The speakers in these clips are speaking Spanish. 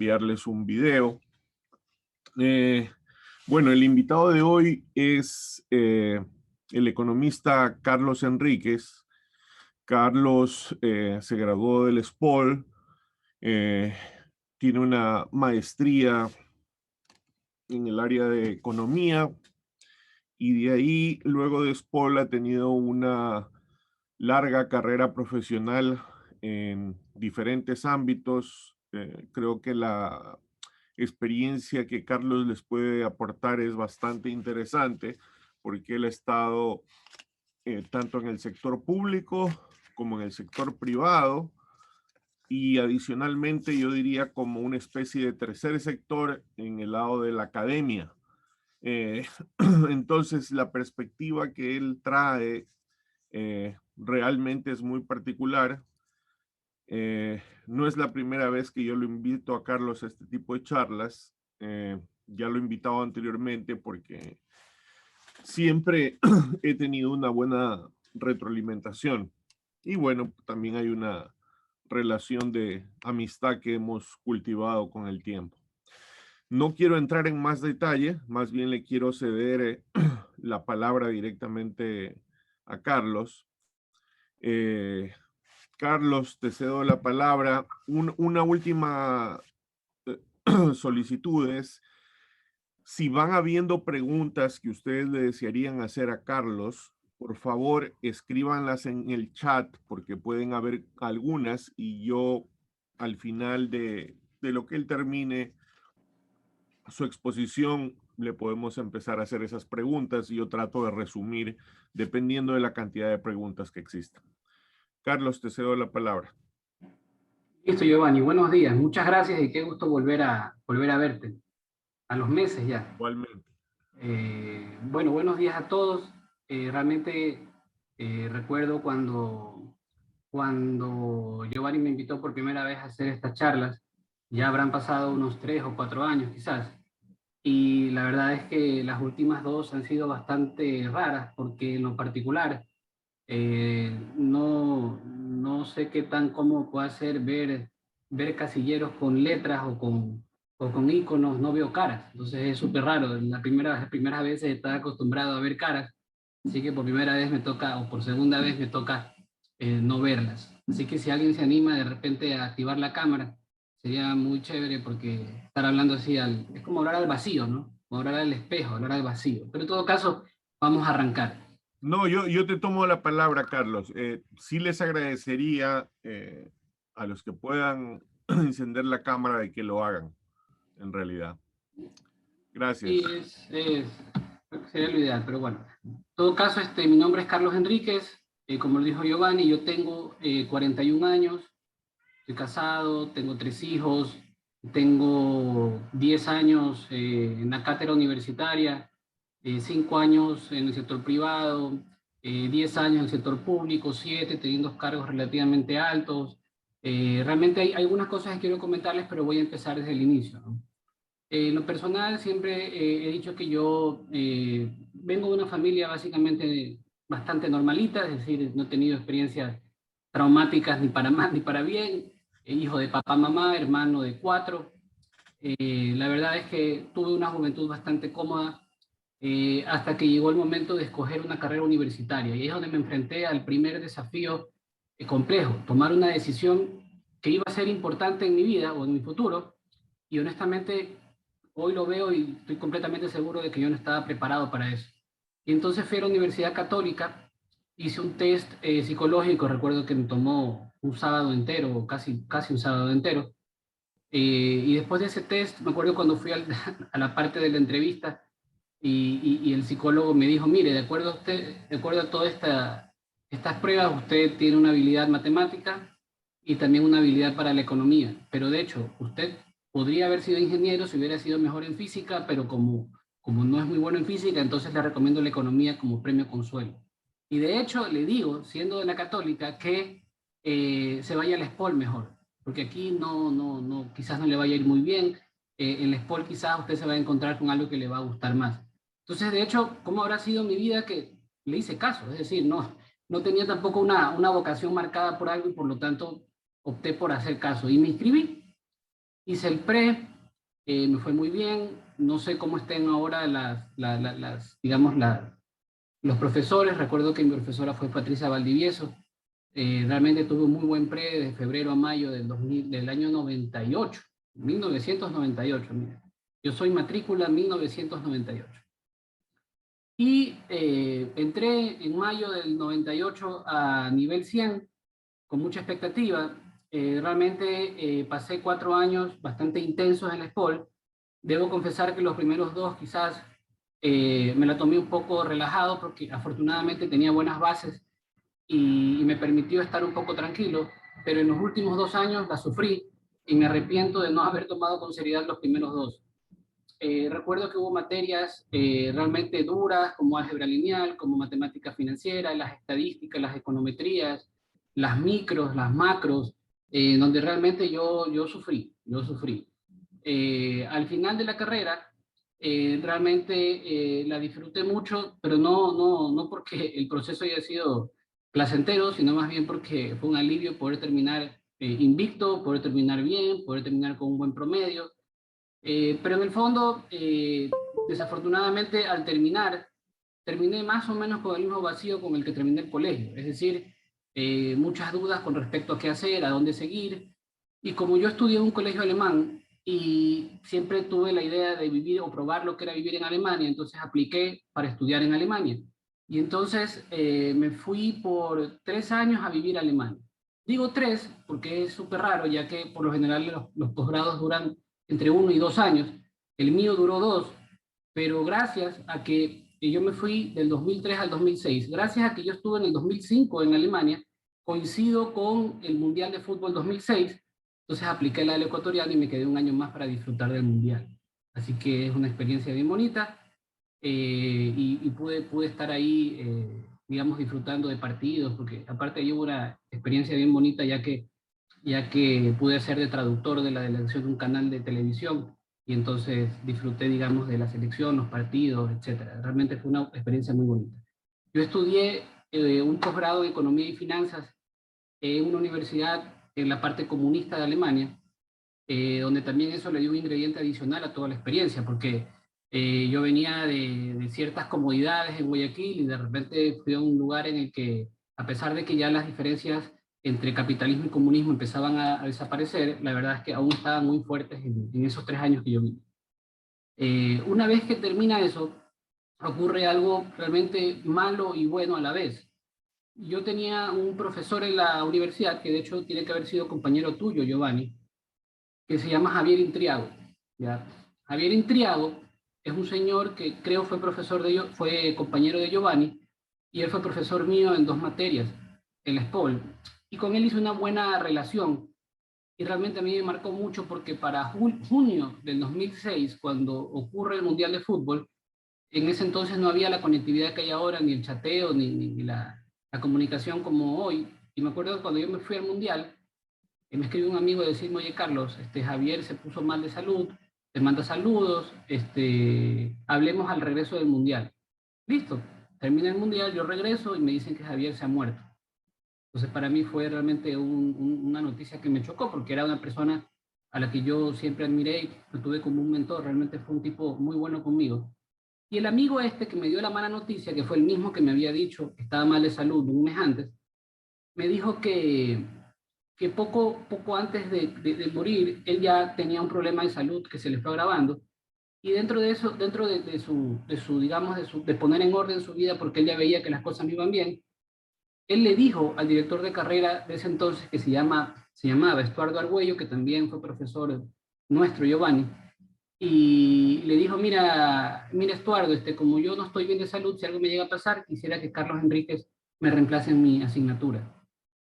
enviarles un video. Bueno, el invitado de hoy es el economista Carlos Enríquez. Carlos se graduó del SPOL, tiene una maestría en el área de economía y de ahí, luego de SPOL, ha tenido una larga carrera profesional en diferentes ámbitos. Creo que la experiencia que Carlos les puede aportar es bastante interesante porque él ha estado tanto en el sector público como en el sector privado y adicionalmente yo diría como una especie de tercer sector en el lado de la academia. Entonces la perspectiva que él trae realmente es muy particular. No es la primera vez que yo lo invito a Carlos a este tipo de charlas. Ya lo he invitado anteriormente porque siempre he tenido una buena retroalimentación. Y bueno, también hay una relación de amistad que hemos cultivado con el tiempo. No quiero entrar en más detalle, más bien le quiero ceder la palabra directamente a Carlos. Carlos, te cedo la palabra. Una última solicitud es, si van habiendo preguntas que ustedes le desearían hacer a Carlos, por favor escríbanlas en el chat porque pueden haber algunas y yo al final de lo que él termine su exposición le podemos empezar a hacer esas preguntas y yo trato de resumir dependiendo de la cantidad de preguntas que existan. Carlos, te cedo la palabra. Listo, Giovanni, buenos días. Muchas gracias y qué gusto volver a verte. A los meses ya. Igualmente. Bueno, buenos días a todos. Realmente recuerdo cuando Giovanni me invitó por primera vez a hacer estas charlas. Ya habrán pasado unos 3 o 4 años quizás. Y la verdad es que las últimas dos han sido bastante raras porque en lo particular no sé qué tan cómodo puede ser ver casilleros con letras o con iconos, no veo caras, entonces es súper raro. Las primeras veces estaba acostumbrado a ver caras, así que por primera vez me toca, o por segunda vez me toca no verlas. Así que si alguien se anima de repente a activar la cámara, sería muy chévere porque estar hablando así, es como hablar al vacío, ¿no? Como hablar al espejo, hablar al vacío. Pero en todo caso, vamos a arrancar. No, yo te tomo la palabra, Carlos. Sí les agradecería a los que puedan encender la cámara de que lo hagan, en realidad. Gracias. Sí, creo que sería lo ideal, pero bueno. En todo caso, mi nombre es Carlos Enríquez, como lo dijo Giovanni, yo tengo 41 años, estoy casado, tengo 3 hijos, tengo 10 años en la cátedra universitaria, 5 años en el sector privado, 10 años en el sector público, 7 teniendo cargos relativamente altos. Realmente hay algunas cosas que quiero comentarles, pero voy a empezar desde el inicio, ¿no? En lo personal siempre he dicho que yo vengo de una familia básicamente bastante normalita, es decir, no he tenido experiencias traumáticas ni para mal ni para bien, hijo de papá, mamá, hermano de 4. La verdad es que tuve una juventud bastante cómoda hasta que llegó el momento de escoger una carrera universitaria y es donde me enfrenté al primer desafío complejo, tomar una decisión que iba a ser importante en mi vida o en mi futuro y honestamente hoy lo veo y estoy completamente seguro de que yo no estaba preparado para eso. Y entonces fui a la Universidad Católica, hice un test psicológico, recuerdo que me tomó un sábado entero, casi un sábado entero. Y después de ese test, me acuerdo cuando fui a la parte de la entrevista y el psicólogo me dijo, mire, de acuerdo a todas estas pruebas, usted tiene una habilidad matemática y también una habilidad para la economía, pero de hecho, usted podría haber sido ingeniero si hubiera sido mejor en física, pero como no es muy bueno en física, entonces le recomiendo la economía como premio consuelo. Y de hecho, le digo, siendo de la católica, que se vaya al SPOL mejor, porque aquí quizás no le vaya a ir muy bien. En el SPOL quizás usted se va a encontrar con algo que le va a gustar más. Entonces, de hecho, ¿cómo habrá sido mi vida que le hice caso? Es decir, no tenía tampoco una vocación marcada por algo y por lo tanto opté por hacer caso. Y me inscribí. Hice el pre, me fue muy bien. No sé cómo estén ahora los profesores. Recuerdo que mi profesora fue Patricia Valdivieso. Realmente tuve un muy buen pre de febrero a mayo del año 98, 1998. Mira. Yo soy matrícula 1998. Y entré en mayo del 98 a nivel 100 con mucha expectativa. Realmente pasé 4 años bastante intensos en la SPOL. Debo confesar que los primeros 2 quizás me la tomé un poco relajado porque afortunadamente tenía buenas bases y me permitió estar un poco tranquilo, pero en los últimos 2 años la sufrí y me arrepiento de no haber tomado con seriedad los primeros 2. Recuerdo que hubo materias realmente duras, como álgebra lineal, como matemática financiera, las estadísticas, las econometrías, las micros, las macros, donde realmente yo sufrí. Al final de la carrera, realmente la disfruté mucho, pero no porque el proceso haya sido placentero, sino más bien porque fue un alivio poder terminar invicto, poder terminar bien, poder terminar con un buen promedio. Pero en el fondo, desafortunadamente, al terminé más o menos con el mismo vacío con el que terminé el colegio. Es decir, muchas dudas con respecto a qué hacer, a dónde seguir. Y como yo estudié en un colegio alemán y siempre tuve la idea de vivir o probar lo que era vivir en Alemania, entonces apliqué para estudiar en Alemania. Y entonces me fui por 3 años a vivir a Alemania. Digo 3 porque es súper raro, ya que por lo general los posgrados duran entre 1 y 2 años. El mío duró 2, pero gracias a que yo me fui del 2003 al 2006, gracias a que yo estuve en el 2005 en Alemania, coincido con el Mundial de Fútbol 2006, entonces apliqué la del ecuatoriano y me quedé un año más para disfrutar del Mundial. Así que es una experiencia bien bonita y pude estar ahí, digamos, disfrutando de partidos, porque aparte yo hubo una experiencia bien bonita ya que pude ser de traductor de la delegación de un canal de televisión y entonces disfruté, digamos, de la selección, los partidos, etc. Realmente fue una experiencia muy bonita. Yo estudié un posgrado en Economía y Finanzas en una universidad en la parte comunista de Alemania, donde también eso le dio un ingrediente adicional a toda la experiencia, porque yo venía de ciertas comodidades en Guayaquil y de repente fui a un lugar en el que, a pesar de que ya las diferencias entre capitalismo y comunismo empezaban a desaparecer, la verdad es que aún estaban muy fuertes en esos 3 años que yo viví. Una vez que termina eso, ocurre algo realmente malo y bueno a la vez. Yo tenía un profesor en la universidad, que de hecho tiene que haber sido compañero tuyo, Giovanni, que se llama Javier Intriago. ¿Ya? Javier Intriago es un señor que creo fue compañero de Giovanni, y él fue profesor mío en 2 materias, en la SPOL, y con él hice una buena relación, y realmente a mí me marcó mucho porque para junio del 2006, cuando ocurre el Mundial de Fútbol, en ese entonces no había la conectividad que hay ahora, ni el chateo, ni la comunicación como hoy, y me acuerdo que cuando yo me fui al Mundial, me escribió un amigo de decirme, oye Carlos, Javier se puso mal de salud, te manda saludos, hablemos al regreso del Mundial. Listo, termina el Mundial, yo regreso y me dicen que Javier se ha muerto. Entonces para mí fue realmente una noticia que me chocó, porque era una persona a la que yo siempre admiré y lo tuve como un mentor, realmente fue un tipo muy bueno conmigo. Y el amigo que me dio la mala noticia, que fue el mismo que me había dicho que estaba mal de salud un mes antes, me dijo que poco antes de morir, él ya tenía un problema de salud que se le fue agravando, y dentro de eso, dentro digamos, de poner en orden su vida, porque él ya veía que las cosas no iban bien, él le dijo al director de carrera de ese entonces, que se llamaba Estuardo Argüello, que también fue profesor nuestro, Giovanni, y le dijo, mira Estuardo, como yo no estoy bien de salud, si algo me llega a pasar, quisiera que Carlos Enríquez me reemplace en mi asignatura.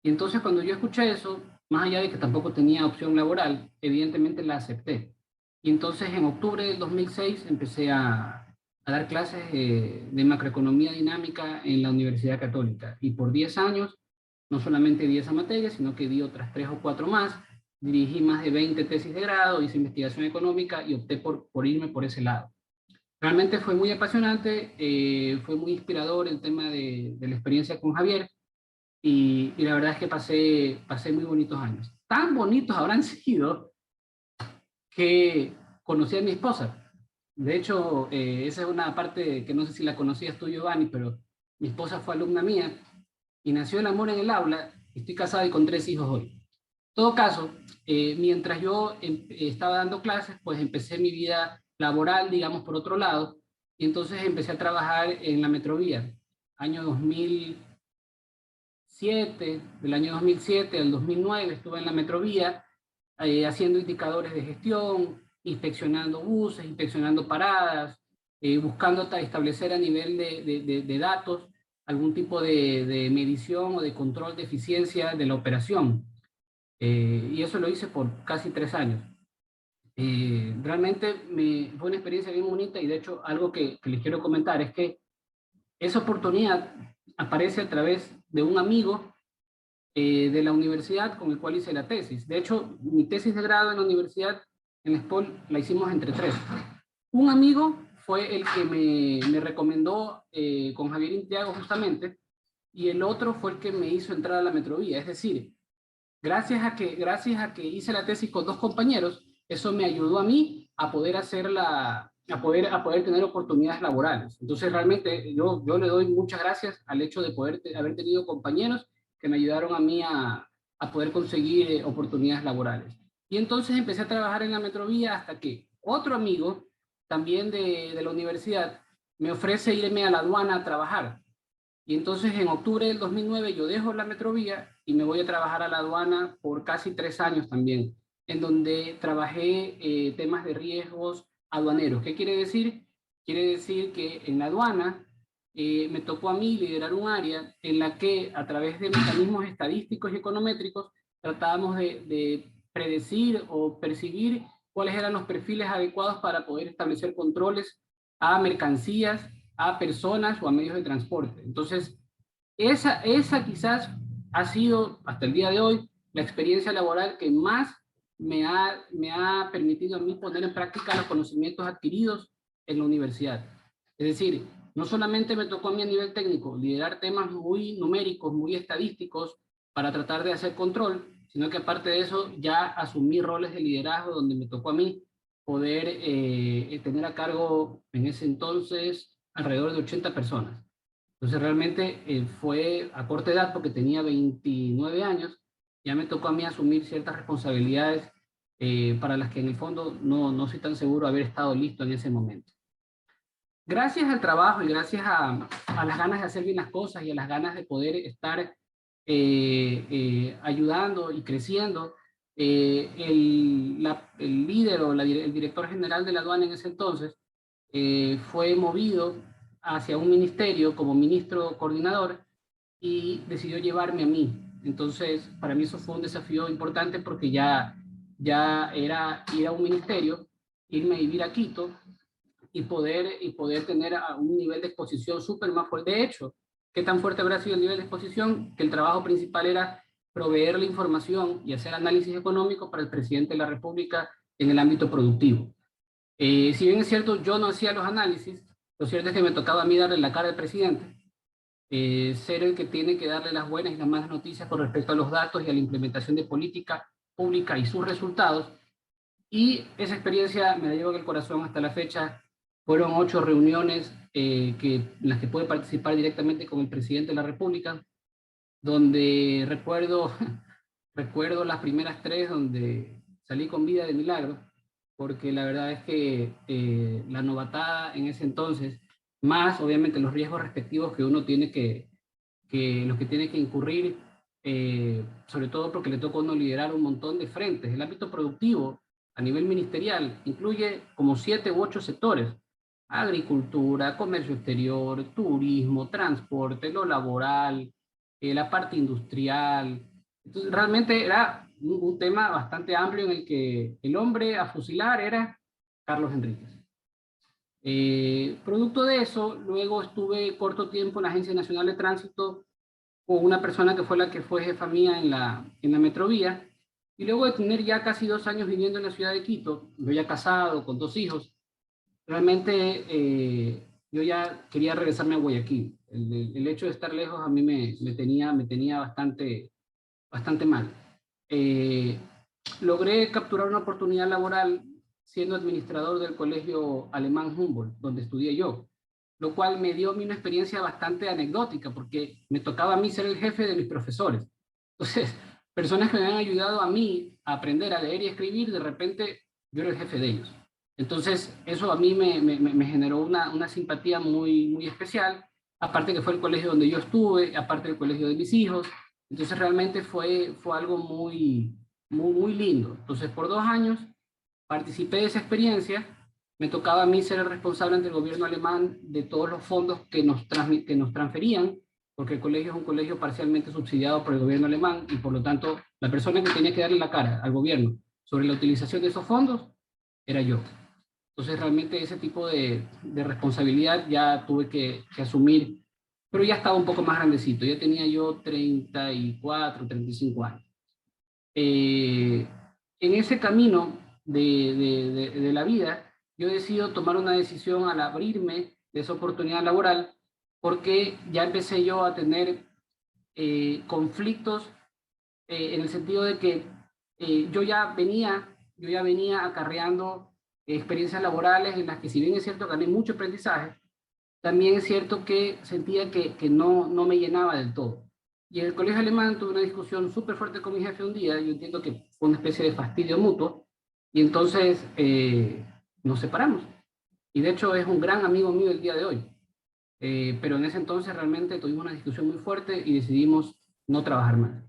Y entonces cuando yo escuché eso, más allá de que tampoco tenía opción laboral, evidentemente la acepté. Y entonces en octubre del 2006 empecé a dar clases de macroeconomía dinámica en la Universidad Católica. Y por 10 años, no solamente di esa materia, sino que di otras 3 o 4 más. Dirigí más de 20 tesis de grado, hice investigación económica y opté por irme por ese lado. Realmente fue muy apasionante, fue muy inspirador el tema de la experiencia con Javier. Y la verdad es que pasé muy bonitos años. Tan bonitos habrán sido que conocí a mi esposa. De hecho, esa es una parte que no sé si la conocías tú, Giovanni, pero mi esposa fue alumna mía y nació el amor en el aula. Estoy casado y con 3 hijos hoy. En todo caso, mientras yo estaba dando clases, pues empecé mi vida laboral, digamos, por otro lado, y entonces empecé a trabajar en la Metrovía, año 2007, del año 2007 al 2009 estuve en la Metrovía, haciendo indicadores de gestión, inspeccionando buses, inspeccionando paradas, buscando establecer a nivel de datos algún tipo de medición o de control de eficiencia de la operación. Y eso lo hice por casi 3 años. Realmente fue una experiencia bien bonita y de hecho algo que les quiero comentar es que esa oportunidad aparece a través de un amigo de la universidad con el cual hice la tesis. De hecho, mi tesis de grado en la universidad, en la SPOL, la hicimos entre 3. Un amigo fue el que me recomendó con Javier Intiago justamente, y el otro fue el que me hizo entrar a la Metrovía. Es decir, gracias a que hice la tesis con 2 compañeros, eso me ayudó a mí a poder a poder tener oportunidades laborales. Entonces, realmente yo le doy muchas gracias al hecho de haber tenido compañeros que me ayudaron a mí a poder conseguir oportunidades laborales. Y entonces empecé a trabajar en la Metrovía hasta que otro amigo, también de la universidad, me ofrece irme a la aduana a trabajar. Y entonces en octubre del 2009 yo dejo la Metrovía y me voy a trabajar a la aduana por casi 3 años también, en donde trabajé temas de riesgos aduaneros. ¿Qué quiere decir? Quiere decir que en la aduana me tocó a mí liderar un área en la que a través de mecanismos estadísticos y econométricos tratábamos de predecir o percibir cuáles eran los perfiles adecuados para poder establecer controles a mercancías, a personas o a medios de transporte. Entonces, esa quizás ha sido, hasta el día de hoy, la experiencia laboral que más me ha permitido a mí poner en práctica los conocimientos adquiridos en la universidad. Es decir, no solamente me tocó a mí a nivel técnico liderar temas muy numéricos, muy estadísticos, para tratar de hacer control, sino que aparte de eso ya asumí roles de liderazgo donde me tocó a mí poder tener a cargo en ese entonces alrededor de 80 personas. Entonces realmente fue a corta edad porque tenía 29 años, ya me tocó a mí asumir ciertas responsabilidades para las que en el fondo no soy tan seguro de haber estado listo en ese momento. Gracias al trabajo y gracias a las ganas de hacer bien las cosas y a las ganas de poder estar ayudando y creciendo, el líder o el director general de la aduana en ese entonces fue movido hacia un ministerio como ministro coordinador y decidió llevarme a mí. Entonces, para mí eso fue un desafío importante porque ya era ir a un ministerio, irme a vivir a Quito y poder tener un nivel de exposición súper más fuerte. De hecho, ¿qué tan fuerte habrá sido el nivel de exposición? Que el trabajo principal era proveer la información y hacer análisis económico para el presidente de la República en el ámbito productivo. Si bien es cierto, yo no hacía los análisis, lo cierto es que me tocaba a mí darle la cara al presidente, ser el que tiene que darle las buenas y las malas noticias con respecto a los datos y a la implementación de política pública y sus resultados. Y esa experiencia me la llevo en el corazón hasta la fecha. Fueron 8 reuniones en las que pude participar directamente con el presidente de la República, donde recuerdo las primeras 3 donde salí con vida de milagro, porque la verdad es que la novatada en ese entonces, más obviamente los riesgos respectivos que uno tiene los que tiene que incurrir, sobre todo porque le toca a uno liderar un montón de frentes. El ámbito productivo a nivel ministerial incluye como 7 u 8 sectores: agricultura, comercio exterior, turismo, transporte, lo laboral, la parte industrial. Entonces, realmente era un tema bastante amplio en el que el hombre a fusilar era Carlos Enríquez. Producto de eso, luego estuve corto tiempo en la Agencia Nacional de Tránsito con una persona que fue la que fue jefa mía en la Metrovía, y luego de tener ya casi 2 años viviendo en la ciudad de Quito, yo ya casado, con 2 hijos, realmente yo ya quería regresarme a Guayaquil. El hecho de estar lejos a mí me tenía bastante mal. Logré capturar una oportunidad laboral siendo administrador del colegio alemán Humboldt, donde estudié yo, lo cual me dio a mí una experiencia bastante anecdótica, porque me tocaba a mí ser el jefe de mis profesores. Entonces, personas que me han ayudado a mí a aprender a leer y escribir, de repente yo era el jefe de ellos. Entonces, eso a mí me generó una simpatía muy especial, aparte que fue el colegio donde yo estuve, aparte del colegio de mis hijos. Entonces, realmente fue algo muy lindo. Entonces, por 2 años participé de esa experiencia. Me tocaba a mí ser el responsable ante el gobierno alemán de todos los fondos que nos transferían, porque el colegio es un colegio parcialmente subsidiado por el gobierno alemán y por lo tanto la persona que tenía que darle la cara al gobierno sobre la utilización de esos fondos era yo. Entonces realmente ese tipo de responsabilidad ya tuve que asumir, pero ya estaba un poco más grandecito, ya tenía yo 34, 35 años. En ese camino de la vida, yo decido tomar una decisión al abrirme de esa oportunidad laboral, porque ya empecé yo a tener conflictos en el sentido de que yo ya venía acarreando experiencias laborales en las que, si bien es cierto gané mucho aprendizaje, también es cierto que sentía que no me llenaba del todo. Y en el colegio alemán tuve una discusión súper fuerte con mi jefe un día. Yo entiendo que fue una especie de fastidio mutuo, y entonces nos separamos. Y de hecho es un gran amigo mío el día de hoy. Pero en ese entonces realmente tuvimos una discusión muy fuerte y decidimos no trabajar más.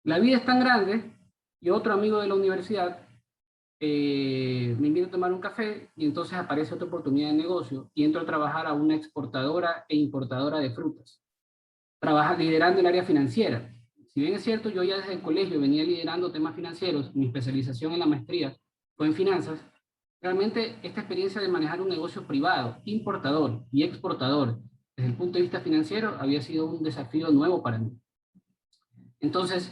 La vida es tan grande, y otro amigo de la universidad me invita a tomar un café, y entonces aparece otra oportunidad de negocio y entro a trabajar a una exportadora e importadora de frutas. Trabaja liderando el área financiera. Si bien es cierto, yo ya desde el colegio venía liderando temas financieros, mi especialización en la maestría fue en finanzas. Realmente esta experiencia de manejar un negocio privado, importador y exportador, desde el punto de vista financiero, había sido un desafío nuevo para mí. Entonces,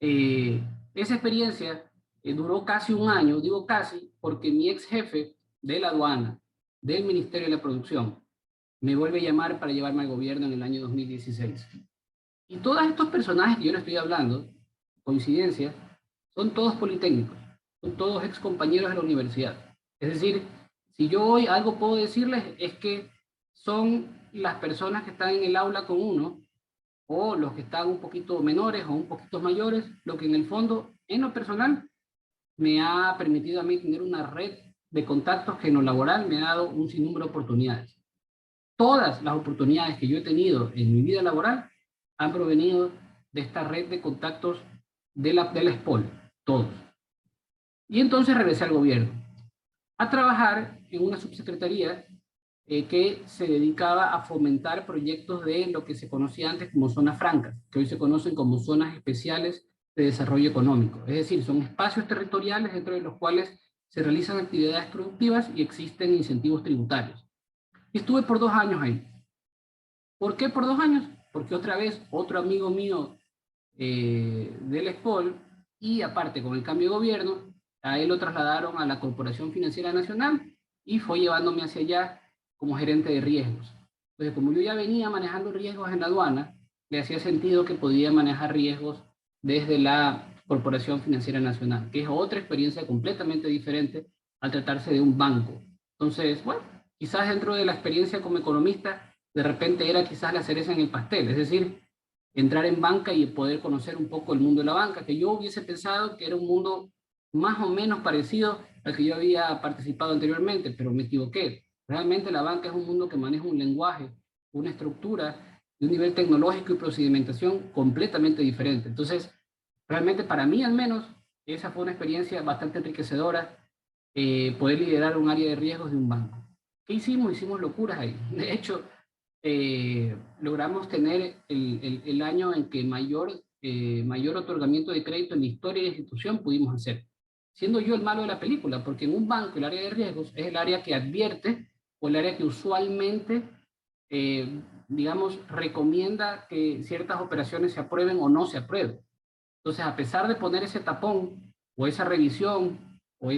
esa experiencia duró casi un año. Digo casi porque mi ex jefe de la aduana, del Ministerio de la Producción, me vuelve a llamar para llevarme al gobierno en el año 2016. Y todos estos personajes que yo le estoy hablando, coincidencia, son todos politécnicos, son todos ex compañeros de la universidad. Es decir, si yo hoy algo puedo decirles es que son las personas que están en el aula con uno, o los que están un poquito menores o un poquito mayores, lo que en el fondo, en lo personal, me ha permitido a mí tener una red de contactos que en lo laboral me ha dado un sinnúmero de oportunidades. Todas las oportunidades que yo he tenido en mi vida laboral han provenido de esta red de contactos de la SPOL, todos. Y entonces regresé al gobierno a trabajar en una subsecretaría que se dedicaba a fomentar proyectos de lo que se conocía antes como zonas francas, que hoy se conocen como zonas especiales de desarrollo económico. Es decir, son espacios territoriales dentro de los cuales se realizan actividades productivas y existen incentivos tributarios. Y estuve por 2 años ahí. ¿Por qué por 2 años? Porque otra vez otro amigo mío del ESPOL, y aparte con el cambio de gobierno, a él lo trasladaron a la Corporación Financiera Nacional y fue llevándome hacia allá como gerente de riesgos. Entonces, como yo ya venía manejando riesgos en la aduana, le hacía sentido que podía manejar riesgos desde la Corporación Financiera Nacional, que es otra experiencia completamente diferente al tratarse de un banco. Entonces, bueno, quizás dentro de la experiencia como economista, de repente era quizás la cereza en el pastel, es decir, entrar en banca y poder conocer un poco el mundo de la banca, que yo hubiese pensado que era un mundo más o menos parecido al que yo había participado anteriormente, pero me equivoqué. Realmente la banca es un mundo que maneja un lenguaje, una estructura, de un nivel tecnológico y procedimentación completamente diferente. Entonces, realmente para mí al menos, esa fue una experiencia bastante enriquecedora, poder liderar un área de riesgos de un banco. ¿Qué hicimos? Hicimos locuras ahí. De hecho, logramos tener el año en que mayor otorgamiento de crédito en la historia de la institución pudimos hacer. Siendo yo el malo de la película, porque en un banco el área de riesgos es el área que advierte o el área que usualmente, digamos, recomienda que ciertas operaciones se aprueben o no se aprueben. Entonces, a pesar de poner ese tapón o esa revisión o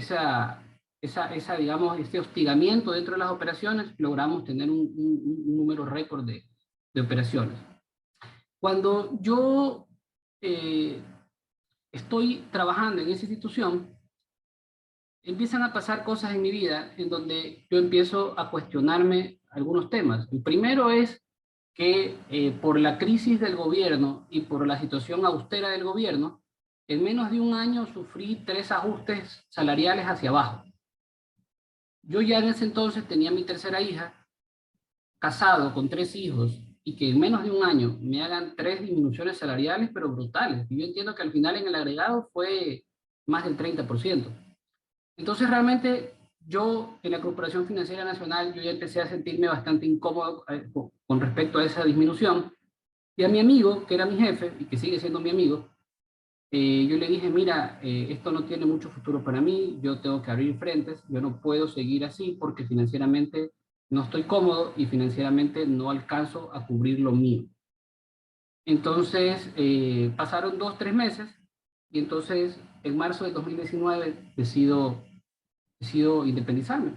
digamos, este hostigamiento dentro de las operaciones, logramos tener un número récord de operaciones. Cuando yo estoy trabajando en esa institución, empiezan a pasar cosas en mi vida en donde yo empiezo a cuestionarme algunos temas. El primero es que por la crisis del gobierno y por la situación austera del gobierno, en menos de un año sufrí 3 ajustes salariales hacia abajo. Yo ya en ese entonces tenía mi tercera hija, casado con 3 hijos, y que en menos de un año me hagan 3 disminuciones salariales, pero brutales. Y yo entiendo que al final en el agregado fue más del 30%. Entonces realmente yo en la Corporación Financiera Nacional, yo ya empecé a sentirme bastante incómodo con respecto a esa disminución. Y a mi amigo, que era mi jefe y que sigue siendo mi amigo, yo le dije, mira, esto no tiene mucho futuro para mí, yo tengo que abrir frentes, yo no puedo seguir así porque financieramente no estoy cómodo y financieramente no alcanzo a cubrir lo mío. Entonces, pasaron 2, 3 meses y entonces en marzo de 2019 decido independizarme.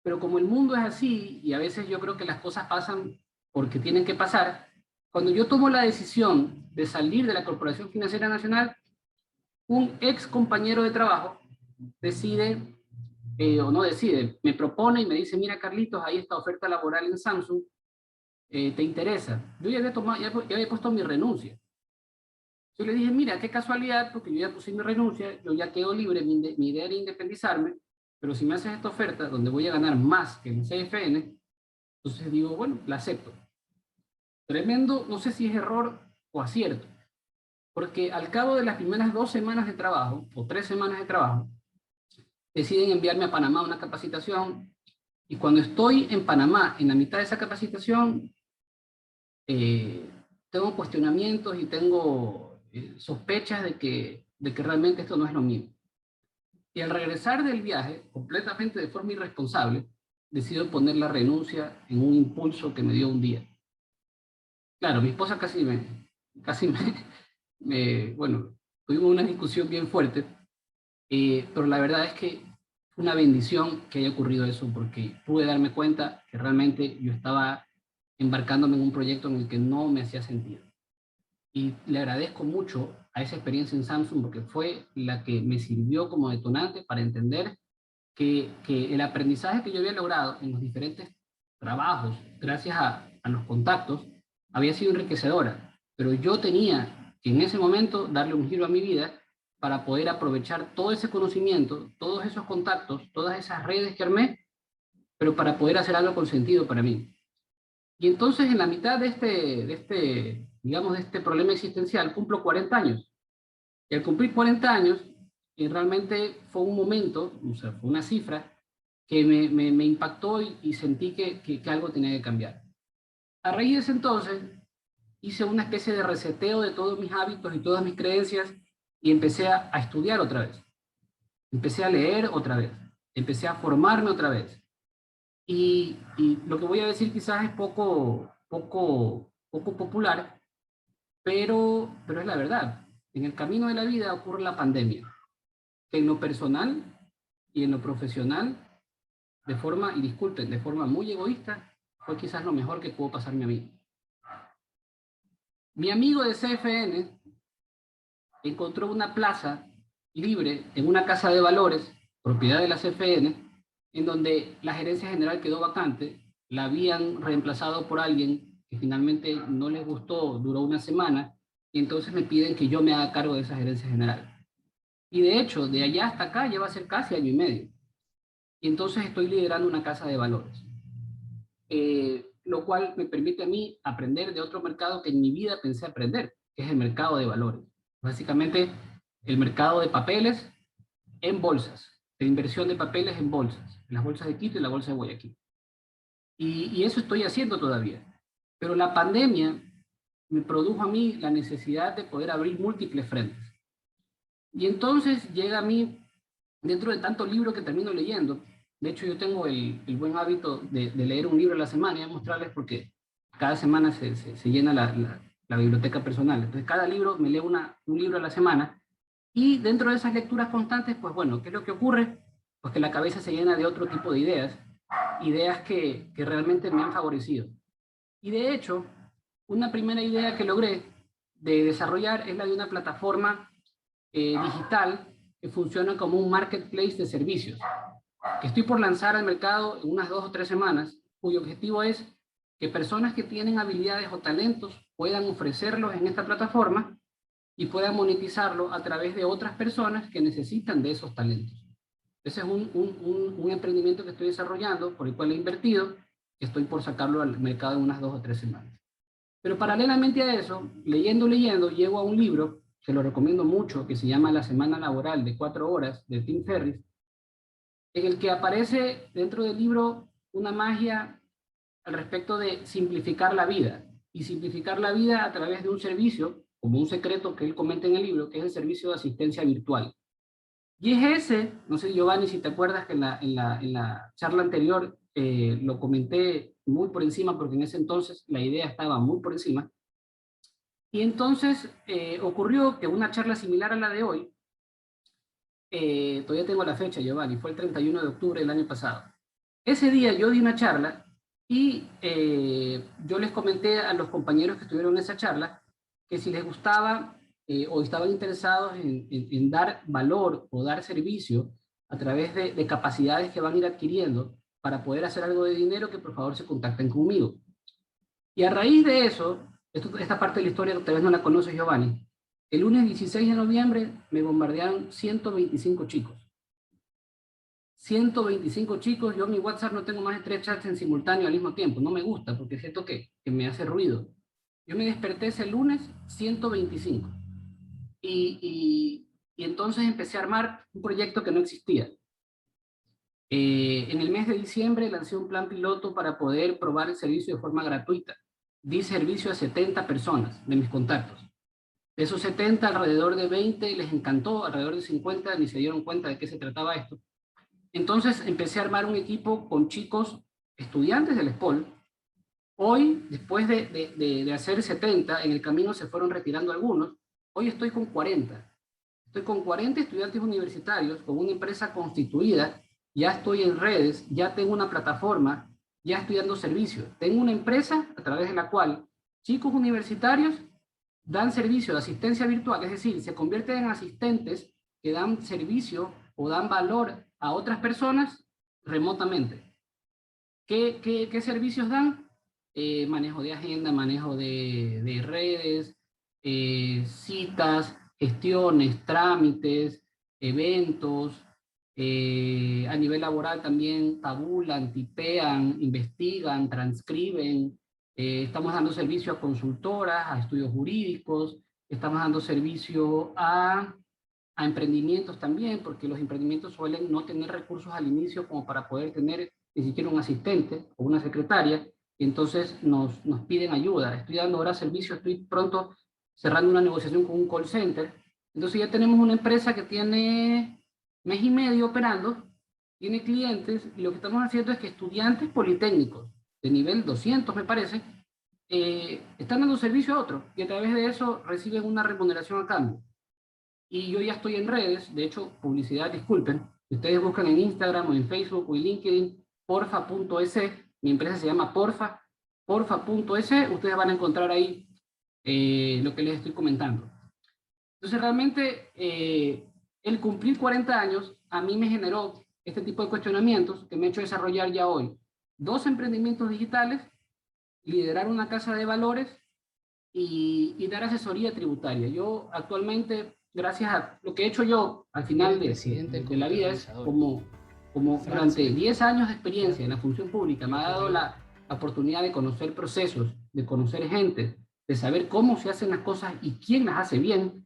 Pero como el mundo es así y a veces yo creo que las cosas pasan porque tienen que pasar, cuando yo tomo la decisión de salir de la Corporación Financiera Nacional, un ex compañero de trabajo decide, o no decide, me propone y me dice, mira Carlitos, hay esta oferta laboral en Samsung, ¿te interesa? Yo ya había puesto mi renuncia. Yo le dije, mira, qué casualidad, porque yo ya puse mi renuncia, yo ya quedo libre, mi idea era independizarme, pero si me haces esta oferta donde voy a ganar más que en CFN, entonces digo, bueno, la acepto. Tremendo, no sé si es error o acierto, porque al cabo de las primeras 2 semanas de trabajo, o 3 semanas de trabajo, deciden enviarme a Panamá una capacitación, y cuando estoy en Panamá, en la mitad de esa capacitación, eh, tengo cuestionamientos y tengo sospechas de que realmente esto no es lo mío. Y al regresar del viaje, completamente de forma irresponsable, decido poner la renuncia en un impulso que me dio un día. Claro, mi esposa bueno, tuvimos una discusión bien fuerte, pero la verdad es que fue una bendición que haya ocurrido eso, porque pude darme cuenta que realmente yo estaba embarcándome en un proyecto en el que no me hacía sentido. Y le agradezco mucho a esa experiencia en Samsung porque fue la que me sirvió como detonante para entender que el aprendizaje que yo había logrado en los diferentes trabajos, gracias a los contactos, había sido enriquecedora. Pero yo tenía que en ese momento darle un giro a mi vida para poder aprovechar todo ese conocimiento, todos esos contactos, todas esas redes que armé, pero para poder hacer algo con sentido para mí. Y entonces en la mitad digamos, de este problema existencial, cumplo 40 años. Y al cumplir 40 años, realmente fue un momento, o sea, fue una cifra que me impactó y sentí que algo tenía que cambiar. A raíz de ese entonces, hice una especie de reseteo de todos mis hábitos y todas mis creencias y empecé a estudiar otra vez. Empecé a leer otra vez. Empecé a formarme otra vez. Y lo que voy a decir quizás es poco popular, pero es la verdad. En el camino de la vida ocurre la pandemia. En lo personal y en lo profesional, y disculpen, de forma muy egoísta, fue quizás lo mejor que pudo pasarme a mí. Mi amigo de CFN encontró una plaza libre en una casa de valores, propiedad de la CFN, en donde la gerencia general quedó vacante, la habían reemplazado por alguien que finalmente no les gustó, duró una semana, y entonces me piden que yo me haga cargo de esa gerencia general. Y de hecho, de allá hasta acá ya va a ser casi año y medio. Y entonces estoy liderando una casa de valores, lo cual me permite a mí aprender de otro mercado que en mi vida pensé aprender, que es el mercado de valores. Básicamente, el mercado de papeles en bolsas, de inversión de papeles en bolsas, en las bolsas de Quito y la bolsa de Guayaquil. Y eso estoy haciendo todavía. Pero la pandemia me produjo a mí la necesidad de poder abrir múltiples frentes. Y entonces llega a mí, dentro de tanto libro que termino leyendo, de hecho yo tengo el buen hábito de leer un libro a la semana y voy a mostrarles porque cada semana se llena la biblioteca personal. Entonces cada libro me leo un libro a la semana y dentro de esas lecturas constantes, pues bueno, ¿qué es lo que ocurre? Pues que la cabeza se llena de otro tipo de ideas que realmente me han favorecido. Y de hecho, una primera idea que logré de desarrollar es la de una plataforma digital que funciona como un marketplace de servicios, que estoy por lanzar al mercado en unas 2 o 3 semanas, cuyo objetivo es que personas que tienen habilidades o talentos puedan ofrecerlos en esta plataforma y puedan monetizarlo a través de otras personas que necesitan de esos talentos. Ese es un emprendimiento que estoy desarrollando, por el cual he invertido, que estoy por sacarlo al mercado en unas 2 o 3 semanas. Pero paralelamente a eso, leyendo, llego a un libro, que lo recomiendo mucho, que se llama La Semana Laboral de 4 horas, de Tim Ferriss, en el que aparece dentro del libro una magia al respecto de simplificar la vida, y simplificar la vida a través de un servicio, como un secreto que él comenta en el libro, que es el servicio de asistencia virtual. Y es ese, no sé, Giovanni, si te acuerdas que en la charla anterior lo comenté muy por encima, porque en ese entonces la idea estaba muy por encima. Y entonces ocurrió que una charla similar a la de hoy, todavía tengo la fecha, Giovanni, fue el 31 de octubre del año pasado. Ese día yo di una charla y yo les comenté a los compañeros que estuvieron en esa charla que si les gustaba o estaban interesados en dar valor o dar servicio a través de capacidades que van a ir adquiriendo para poder hacer algo de dinero, que por favor se contacten conmigo. Y a raíz de eso, esta parte de la historia tal vez no la conoces, Giovanni, el lunes 16 de noviembre me bombardearon 125 chicos. 125 chicos, yo en mi WhatsApp no tengo más de 3 chats en simultáneo al mismo tiempo, no me gusta porque siento que me hace ruido. Yo me desperté ese lunes 125 y entonces empecé a armar un proyecto que no existía. En el mes de diciembre lancé un plan piloto para poder probar el servicio de forma gratuita. Di servicio a 70 personas de mis contactos. De esos 70, alrededor de 20 les encantó, alrededor de 50 ni se dieron cuenta de qué se trataba esto. Entonces empecé a armar un equipo con chicos estudiantes del SPOL. Hoy, después de hacer 70, en el camino se fueron retirando algunos. Hoy estoy con 40. Estoy con 40 estudiantes universitarios, con una empresa constituida. Ya estoy en redes, ya tengo una plataforma, ya estoy dando servicios. Tengo una empresa a través de la cual chicos universitarios dan servicio de asistencia virtual, es decir, se convierten en asistentes que dan servicio o dan valor a otras personas remotamente. ¿Qué servicios dan? Manejo de agenda, manejo de redes, citas, gestiones, trámites, eventos. A nivel laboral también tabulan, tipean, investigan, transcriben. Estamos dando servicio a consultoras, a estudios jurídicos, estamos dando servicio a emprendimientos también, porque los emprendimientos suelen no tener recursos al inicio como para poder tener ni siquiera un asistente o una secretaria, y entonces nos piden ayuda. Estoy dando ahora servicio, estoy pronto cerrando una negociación con un call center. Entonces ya tenemos una empresa que tiene mes y medio operando, tiene clientes, y lo que estamos haciendo es que estudiantes politécnicos de nivel 200, me parece, están dando servicio a otros, y a través de eso reciben una remuneración a cambio. Y yo ya estoy en redes, de hecho, publicidad, disculpen, si ustedes buscan en Instagram o en Facebook o en LinkedIn, porfa.es, mi empresa se llama Porfa, porfa.es, ustedes van a encontrar ahí lo que les estoy comentando. Entonces, realmente, el cumplir 40 años a mí me generó este tipo de cuestionamientos que me ha hecho desarrollar ya hoy 2 emprendimientos digitales, liderar una casa de valores y dar asesoría tributaria. Yo actualmente, gracias a lo que he hecho yo al final de la vida, es como durante 10 años de experiencia en la función pública, me ha dado la oportunidad de conocer procesos, de conocer gente, de saber cómo se hacen las cosas y quién las hace bien.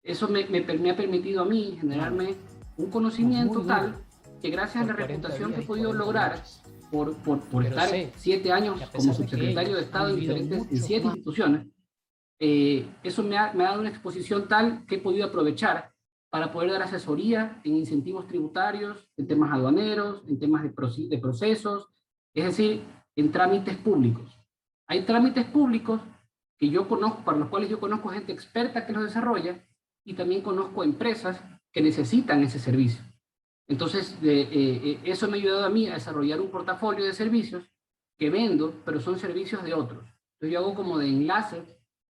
Eso me ha permitido a mí generarme un conocimiento tal que gracias a la reputación que he podido lograr por estar 7 años como subsecretario de Estado en 7 instituciones, eso me ha dado una exposición tal que he podido aprovechar para poder dar asesoría en incentivos tributarios, en temas aduaneros, en temas de procesos, es decir, en trámites públicos. Hay trámites públicos que yo conozco, para los cuales yo conozco gente experta que los desarrolla, y también conozco empresas que necesitan ese servicio. Entonces, eso me ha ayudado a mí a desarrollar un portafolio de servicios que vendo, pero son servicios de otros. Entonces, yo hago como de enlace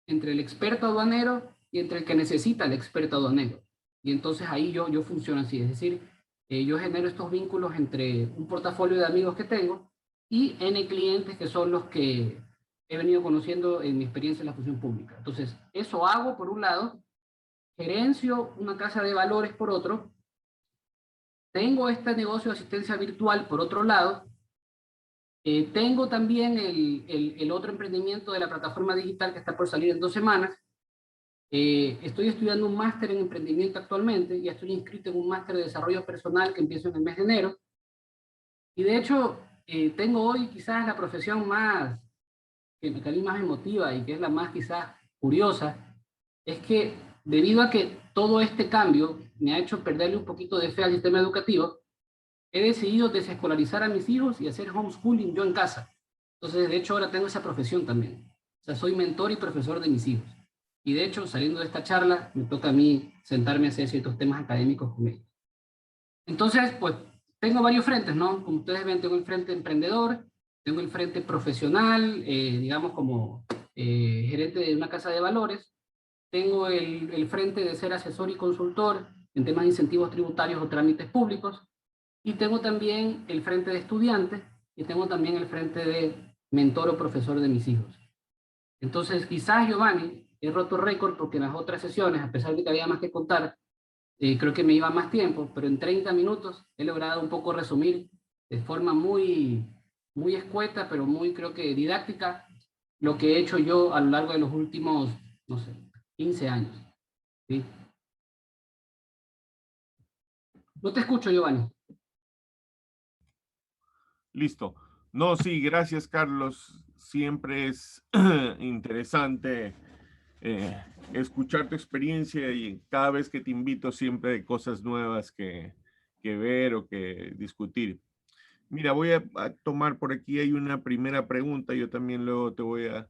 entre el experto aduanero y entre el que necesita el experto aduanero. y entonces ahí yo funciono así, es decir, yo genero estos vínculos entre un portafolio de amigos que tengo y N clientes que son los que he venido conociendo en mi experiencia en la función pública. Entonces, eso hago por un lado, gerencio una casa de valores por otro, tengo este negocio de asistencia virtual por otro lado, tengo también el otro emprendimiento de la plataforma digital que está por salir en 2 semanas. Estoy estudiando un máster en emprendimiento actualmente, y estoy inscrito en un máster de desarrollo personal que empiezo en el mes de enero. Y de hecho, tengo hoy quizás la profesión más, que a mí más emotiva y que es la más quizás curiosa, es que debido a que todo este cambio me ha hecho perderle un poquito de fe al sistema educativo, he decidido desescolarizar a mis hijos y hacer homeschooling yo en casa. Entonces, de hecho, ahora tengo esa profesión también. O sea, soy mentor y profesor de mis hijos. Y de hecho, saliendo de esta charla, me toca a mí sentarme a hacer ciertos temas académicos con ellos. Entonces, pues, tengo varios frentes, ¿no? Como ustedes ven, tengo el frente emprendedor, tengo el frente profesional, digamos como gerente de una casa de valores, tengo el frente de ser asesor y consultor en temas de incentivos tributarios o trámites públicos, y tengo también el frente de estudiante, y tengo también el frente de mentor o profesor de mis hijos. Entonces, quizás, Giovanni, he roto récord porque en las otras sesiones, a pesar de que había más que contar, creo que me iba más tiempo, pero en 30 minutos he logrado un poco resumir de forma muy escueta, pero muy, creo que didáctica, lo que he hecho yo a lo largo de los últimos, no sé, 15 años. ¿Sí? No te escucho, Giovanni. Listo. No, sí, gracias, Carlos. Siempre es interesante escuchar tu experiencia, y cada vez que te invito siempre hay cosas nuevas que ver o que discutir. Mira, voy a tomar por aquí, hay una primera pregunta, yo también luego te voy a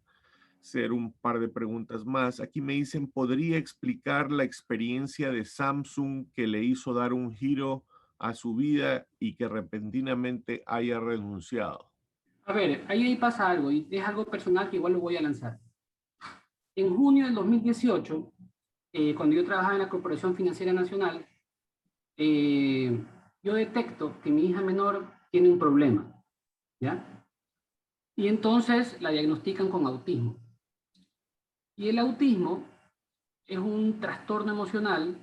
hacer un par de preguntas más. Aquí me dicen, ¿podría explicar la experiencia de Samsung que le hizo dar un giro a su vida y que repentinamente haya renunciado? A ver, ahí pasa algo, y es algo personal que igual lo voy a lanzar. En junio del 2018, cuando yo trabajaba en la Corporación Financiera Nacional, yo detecto que mi hija menor tiene un problema, ¿ya? Y entonces la diagnostican con autismo. Y el autismo es un trastorno emocional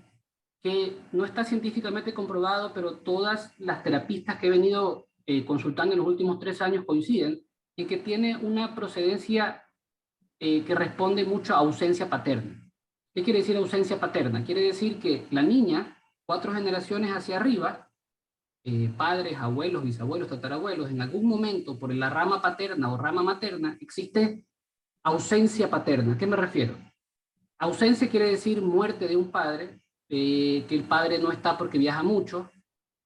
que no está científicamente comprobado, pero todas las terapistas que he venido consultando en los últimos 3 años coinciden en que tiene una procedencia que responde mucho a ausencia paterna. ¿Qué quiere decir ausencia paterna? Quiere decir que la niña, 4 generaciones hacia arriba, padres, abuelos, bisabuelos, tatarabuelos, en algún momento por la rama paterna o rama materna existe ausencia paterna. ¿A qué me refiero? Ausencia quiere decir muerte de un padre, que el padre no está porque viaja mucho,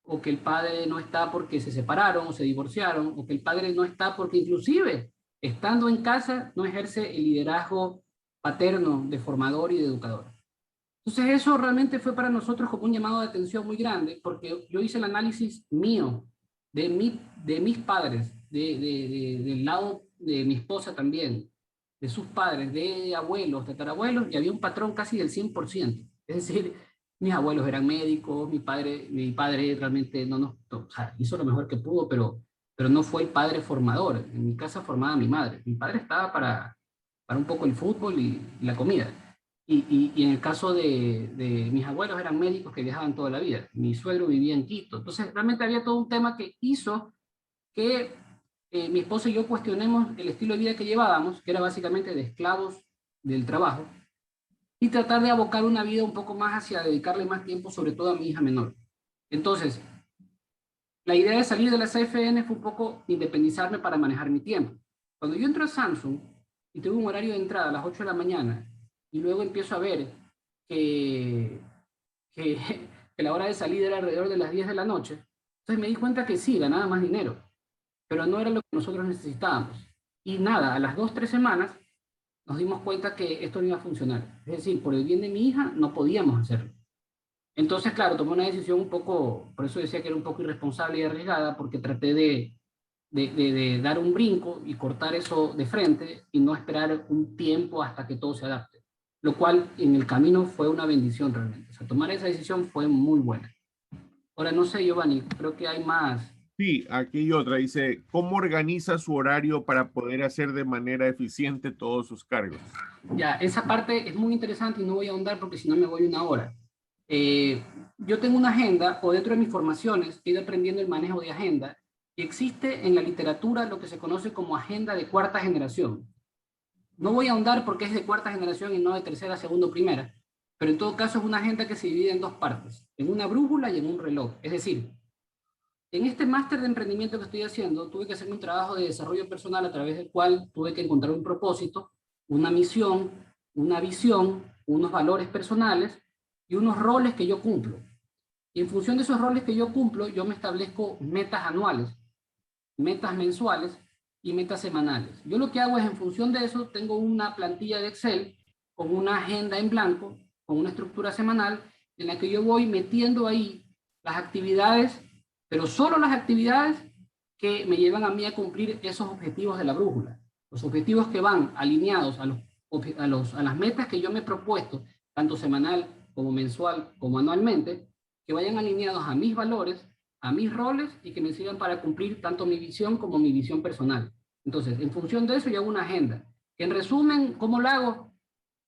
o que el padre no está porque se separaron o se divorciaron, o que el padre no está porque inclusive estando en casa no ejerce el liderazgo paterno de formador y de educador. Entonces eso realmente fue para nosotros como un llamado de atención muy grande, porque yo hice el análisis mío, de mis padres, del lado de mi esposa también, de sus padres, de abuelos, tatarabuelos, y había un patrón casi del 100%. Es decir, mis abuelos eran médicos, mi padre realmente o sea, hizo lo mejor que pudo, pero no fue el padre formador. En mi casa formaba mi madre. Mi padre estaba para un poco el fútbol y la comida. Y en el caso de mis abuelos eran médicos que viajaban toda la vida. Mi suegro vivía en Quito. Entonces, realmente había todo un tema que hizo que mi esposo y yo cuestionemos el estilo de vida que llevábamos, que era básicamente de esclavos del trabajo, y tratar de abocar una vida un poco más hacia dedicarle más tiempo, sobre todo a mi hija menor. Entonces, la idea de salir de la CFN fue un poco independizarme para manejar mi tiempo. Cuando yo entro a Samsung y tengo un horario de entrada a las 8 de la mañana, y luego empiezo a ver que, que, que la hora de salida era alrededor de las 10 de la noche, entonces me di cuenta que sí, ganaba más dinero, pero no era lo que nosotros necesitábamos. Y nada, a las 2 o 3 semanas nos dimos cuenta que esto no iba a funcionar. Es decir, por el bien de mi hija no podíamos hacerlo. Entonces, claro, tomé una decisión un poco, por eso decía que era un poco irresponsable y arriesgada, porque traté de dar un brinco y cortar eso de frente y no esperar un tiempo hasta que todo se adapte. lo cual en el camino fue una bendición realmente. O sea, tomar esa decisión fue muy buena. Ahora, no sé, Giovanni, creo que hay más. Sí, aquí hay otra. Dice, ¿cómo organiza su horario para poder hacer de manera eficiente todos sus cargos? Ya, esa parte es muy interesante y no voy a ahondar porque si no me voy una hora. Eh, yo tengo una agenda, o dentro de mis formaciones, he ido aprendiendo el manejo de agenda, y existe en la literatura lo que se conoce como agenda de cuarta generación. No voy a ahondar porque es de cuarta generación y no de tercera, segunda o primera, pero en todo caso es una agenda que se divide en dos partes, en una brújula y en un reloj. Es decir, en este máster de emprendimiento que estoy haciendo, tuve que hacer un trabajo de desarrollo personal a través del cual tuve que encontrar un propósito, una misión, una visión, unos valores personales y unos roles que yo cumplo. Y en función de esos roles que yo cumplo, yo me establezco metas anuales, metas mensuales y metas semanales. Yo lo que hago es, en función de eso, tengo una plantilla de Excel con una agenda en blanco, con una estructura semanal, en la que yo voy metiendo ahí las actividades, pero solo las actividades que me llevan a mí a cumplir esos objetivos de la brújula. Los objetivos que van alineados a las metas que yo me he propuesto, tanto semanal como mensual como anualmente, que vayan alineados a mis valores, a mis roles y que me sirvan para cumplir tanto mi visión como mi visión personal. Entonces, en función de eso, yo hago una agenda. En resumen, ¿cómo lo hago?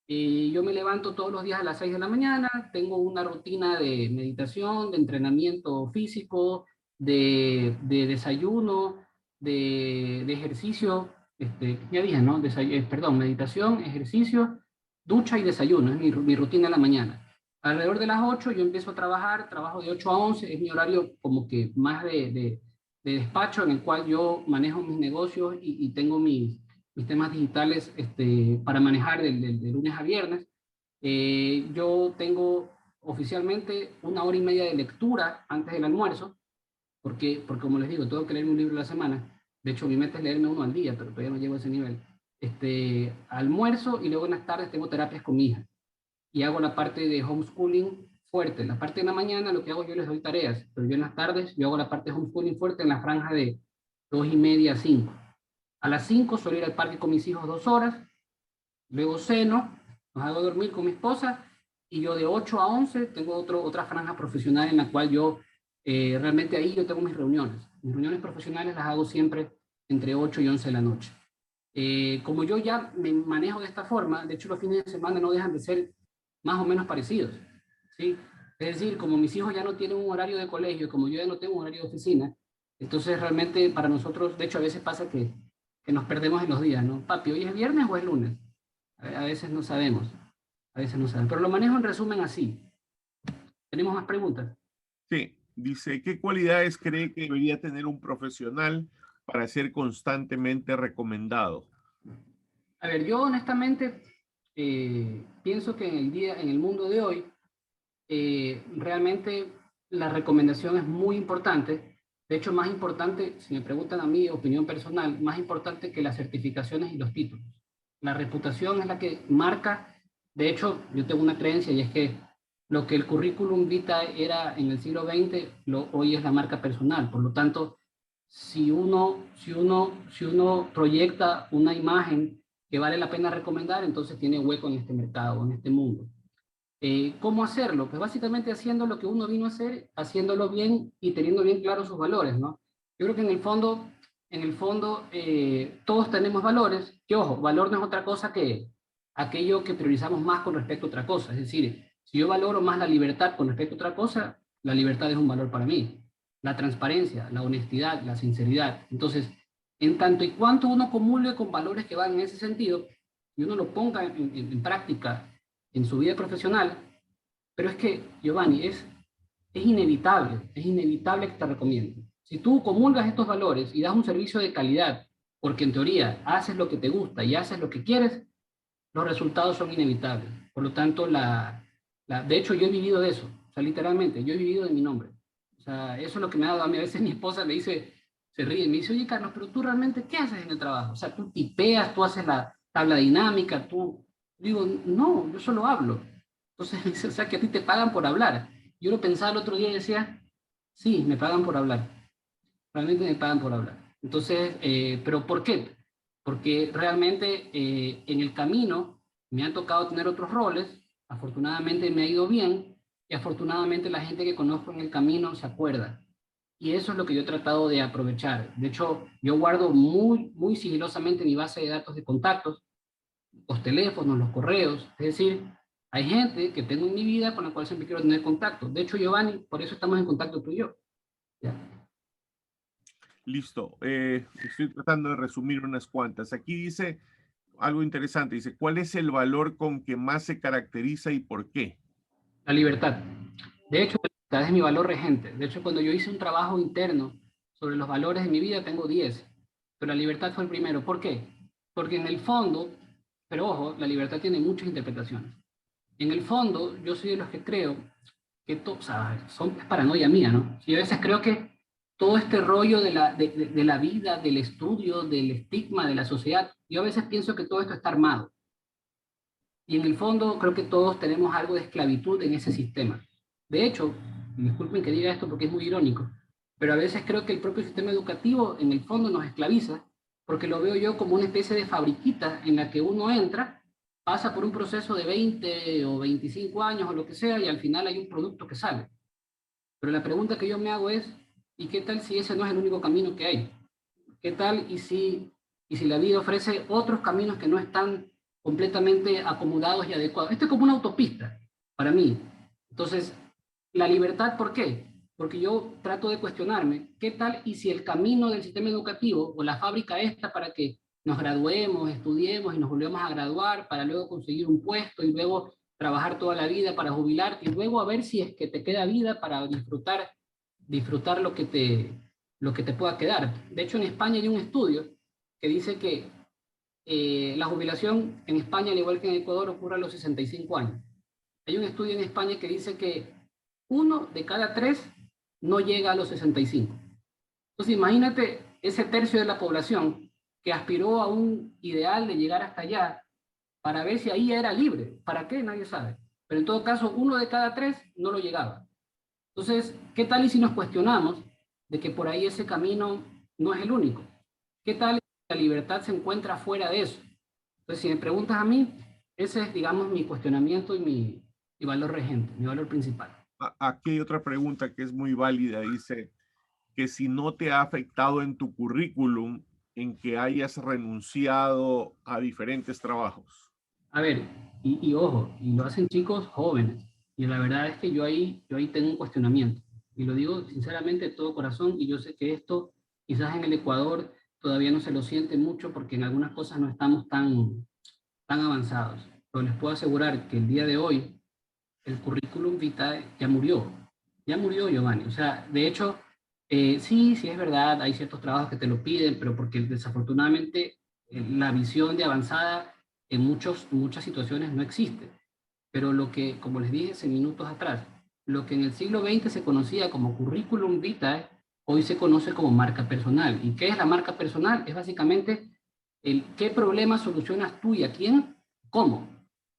Yo me levanto todos los días a las 6 de la mañana, tengo una rutina de meditación, de entrenamiento físico, de desayuno, de ejercicio, ya dije, ¿no? Perdón, meditación, ejercicio, ducha y desayuno, es mi rutina de la mañana. Alrededor de las 8 yo empiezo a trabajar, trabajo de 8 a 11, es mi horario como que más de despacho en el cual yo manejo mis negocios y tengo mis temas digitales para manejar de lunes a viernes. Yo tengo oficialmente una hora y media de lectura antes del almuerzo, porque como les digo, tengo que leerme un libro a la semana. De hecho, mi meta es leerme uno al día, pero todavía no llego a ese nivel. Almuerzo y luego en las tardes tengo terapias con mi hija y hago la parte de homeschooling fuerte. La parte de la mañana lo que hago yo les doy tareas, pero yo en las tardes yo hago la parte de homeschooling fuerte en la franja de 2:30 a 5. A las 5 suelo ir al parque con mis hijos 2 horas, luego ceno, nos hago dormir con mi esposa y yo de 8 a 11 tengo otra franja profesional en la cual yo realmente ahí yo tengo mis reuniones. Mis reuniones profesionales las hago siempre entre 8 y 11 de la noche. Como yo ya me manejo de esta forma, de hecho los fines de semana no dejan de ser más o menos parecidos, ¿sí? Es decir, como mis hijos ya no tienen un horario de colegio, como yo ya no tengo un horario de oficina, entonces realmente para nosotros, de hecho a veces pasa que nos perdemos en los días, ¿no? Papi, ¿hoy es viernes o es lunes? A veces no sabemos, a veces no sabemos, pero lo manejo en resumen así. ¿Tenemos más preguntas? Sí, dice, ¿qué cualidades cree que debería tener un profesional para ser constantemente recomendado? A ver, yo honestamente pienso que en el mundo de hoy, realmente la recomendación es muy importante. De hecho, más importante, si me preguntan a mi opinión personal, más importante que las certificaciones y los títulos. La reputación es la que marca. De hecho, yo tengo una creencia y es que lo que el currículum vitae era en el siglo XX, hoy es la marca personal. Por lo tanto, si uno proyecta una imagen que vale la pena recomendar, entonces tiene hueco en este mercado, en este mundo. ¿Cómo hacerlo? Pues básicamente haciendo lo que uno vino a hacer, haciéndolo bien y teniendo bien claros sus valores, ¿no? Yo creo que en el fondo todos tenemos valores, que ojo, valor no es otra cosa que aquello que priorizamos más con respecto a otra cosa. Es decir, si yo valoro más la libertad con respecto a otra cosa, la libertad es un valor para mí. La transparencia, la honestidad, la sinceridad. Entonces, en tanto y cuanto uno comulgue con valores que van en ese sentido y uno lo ponga en práctica en su vida profesional, pero es que, Giovanni, es inevitable que te recomiendo. Si tú comulgas estos valores y das un servicio de calidad, porque en teoría haces lo que te gusta y haces lo que quieres, los resultados son inevitables. Por lo tanto, de hecho, yo he vivido de eso, o sea, literalmente, yo he vivido de mi nombre. O sea, eso es lo que me ha dado a mí. A veces mi esposa me dice, se ríe, me dice, oye, Carlos, pero tú realmente, ¿qué haces en el trabajo? O sea, tú tipeas, tú haces la tabla dinámica, tú... Digo, no, yo solo hablo. Entonces me dice, o sea, que a ti te pagan por hablar. Yo lo pensaba el otro día y decía, sí, me pagan por hablar. Realmente me pagan por hablar. Entonces, ¿pero por qué? Porque realmente en el camino Me han tocado tener otros roles, afortunadamente me ha ido bien, y afortunadamente la gente que conozco en el camino se acuerda. Y eso es lo que yo he tratado de aprovechar. De hecho, yo guardo muy sigilosamente mi base de datos de contactos, los teléfonos, los correos. Es decir, hay gente que tengo en mi vida con la cual siempre quiero tener contacto. De hecho, Giovanni, por eso estamos en contacto tú y yo. ¿Ya? Listo. Estoy tratando de resumir unas cuantas. Aquí dice algo interesante. Dice, ¿cuál es el valor con que más se caracteriza y por qué? La libertad. De hecho, la libertad es mi valor regente. De hecho, cuando yo hice un trabajo interno sobre los valores de mi vida, tengo 10. Pero la libertad fue el primero. ¿Por qué? Porque en el fondo, pero ojo, la libertad tiene muchas interpretaciones. En el fondo, yo soy de los que creo que todo, o sea, es paranoia mía, ¿no? Y a veces creo que todo este rollo de la vida, del estudio, del estigma, de la sociedad, yo a veces pienso que todo esto está armado. Y en el fondo creo que todos tenemos algo de esclavitud en ese sistema. De hecho, disculpen que diga esto porque es muy irónico, pero a veces creo que el propio sistema educativo en el fondo nos esclaviza, porque lo veo yo como una especie de fabriquita en la que uno entra, pasa por un proceso de 20 o 25 años o lo que sea, y al final hay un producto que sale. Pero la pregunta que yo me hago es, ¿y qué tal si ese no es el único camino que hay? ¿Qué tal y si la vida ofrece otros caminos que no están completamente acomodados y adecuados? Esto es como una autopista para mí. Entonces, la libertad, ¿por qué? Porque yo trato de cuestionarme, ¿qué tal y si el camino del sistema educativo o la fábrica esta para que nos graduemos, estudiemos y nos volvemos a graduar para luego conseguir un puesto y luego trabajar toda la vida para jubilarte y luego a ver si es que te queda vida para disfrutar lo que te pueda quedar. De hecho, en España hay un estudio que dice que la jubilación en España, al igual que en Ecuador, ocurre a los 65 años. Hay un estudio en España que dice que 1 de cada 3 no llega a los 65. Entonces, imagínate ese tercio de la población que aspiró a un ideal de llegar hasta allá para ver si ahí era libre. ¿Para qué? Nadie sabe. Pero en todo caso, 1 de cada 3 no lo llegaba. Entonces, ¿qué tal y si nos cuestionamos de que por ahí ese camino no es el único? ¿Qué tal si la libertad se encuentra fuera de eso? Entonces, si me preguntas a mí, ese es, digamos, mi cuestionamiento y mi valor regente, mi valor principal. Aquí hay otra pregunta que es muy válida. Dice que si no te ha afectado en tu currículum en que hayas renunciado a diferentes trabajos. A ver, y ojo, y lo hacen chicos jóvenes. Y la verdad es que yo ahí tengo un cuestionamiento. Y lo digo sinceramente de todo corazón, y yo sé que esto quizás en el Ecuador todavía no se lo siente mucho porque en algunas cosas no estamos tan avanzados. Pero les puedo asegurar que el día de hoy el currículum vitae ya murió Giovanni. O sea, de hecho, sí es verdad, hay ciertos trabajos que te lo piden, pero porque desafortunadamente la visión de avanzada en muchas situaciones no existe. Pero lo que, como les dije hace minutos atrás, lo que en el siglo XX se conocía como currículum vitae, hoy se conoce como marca personal. ¿Y qué es la marca personal? Es básicamente el qué problema solucionas tú y a quién, cómo.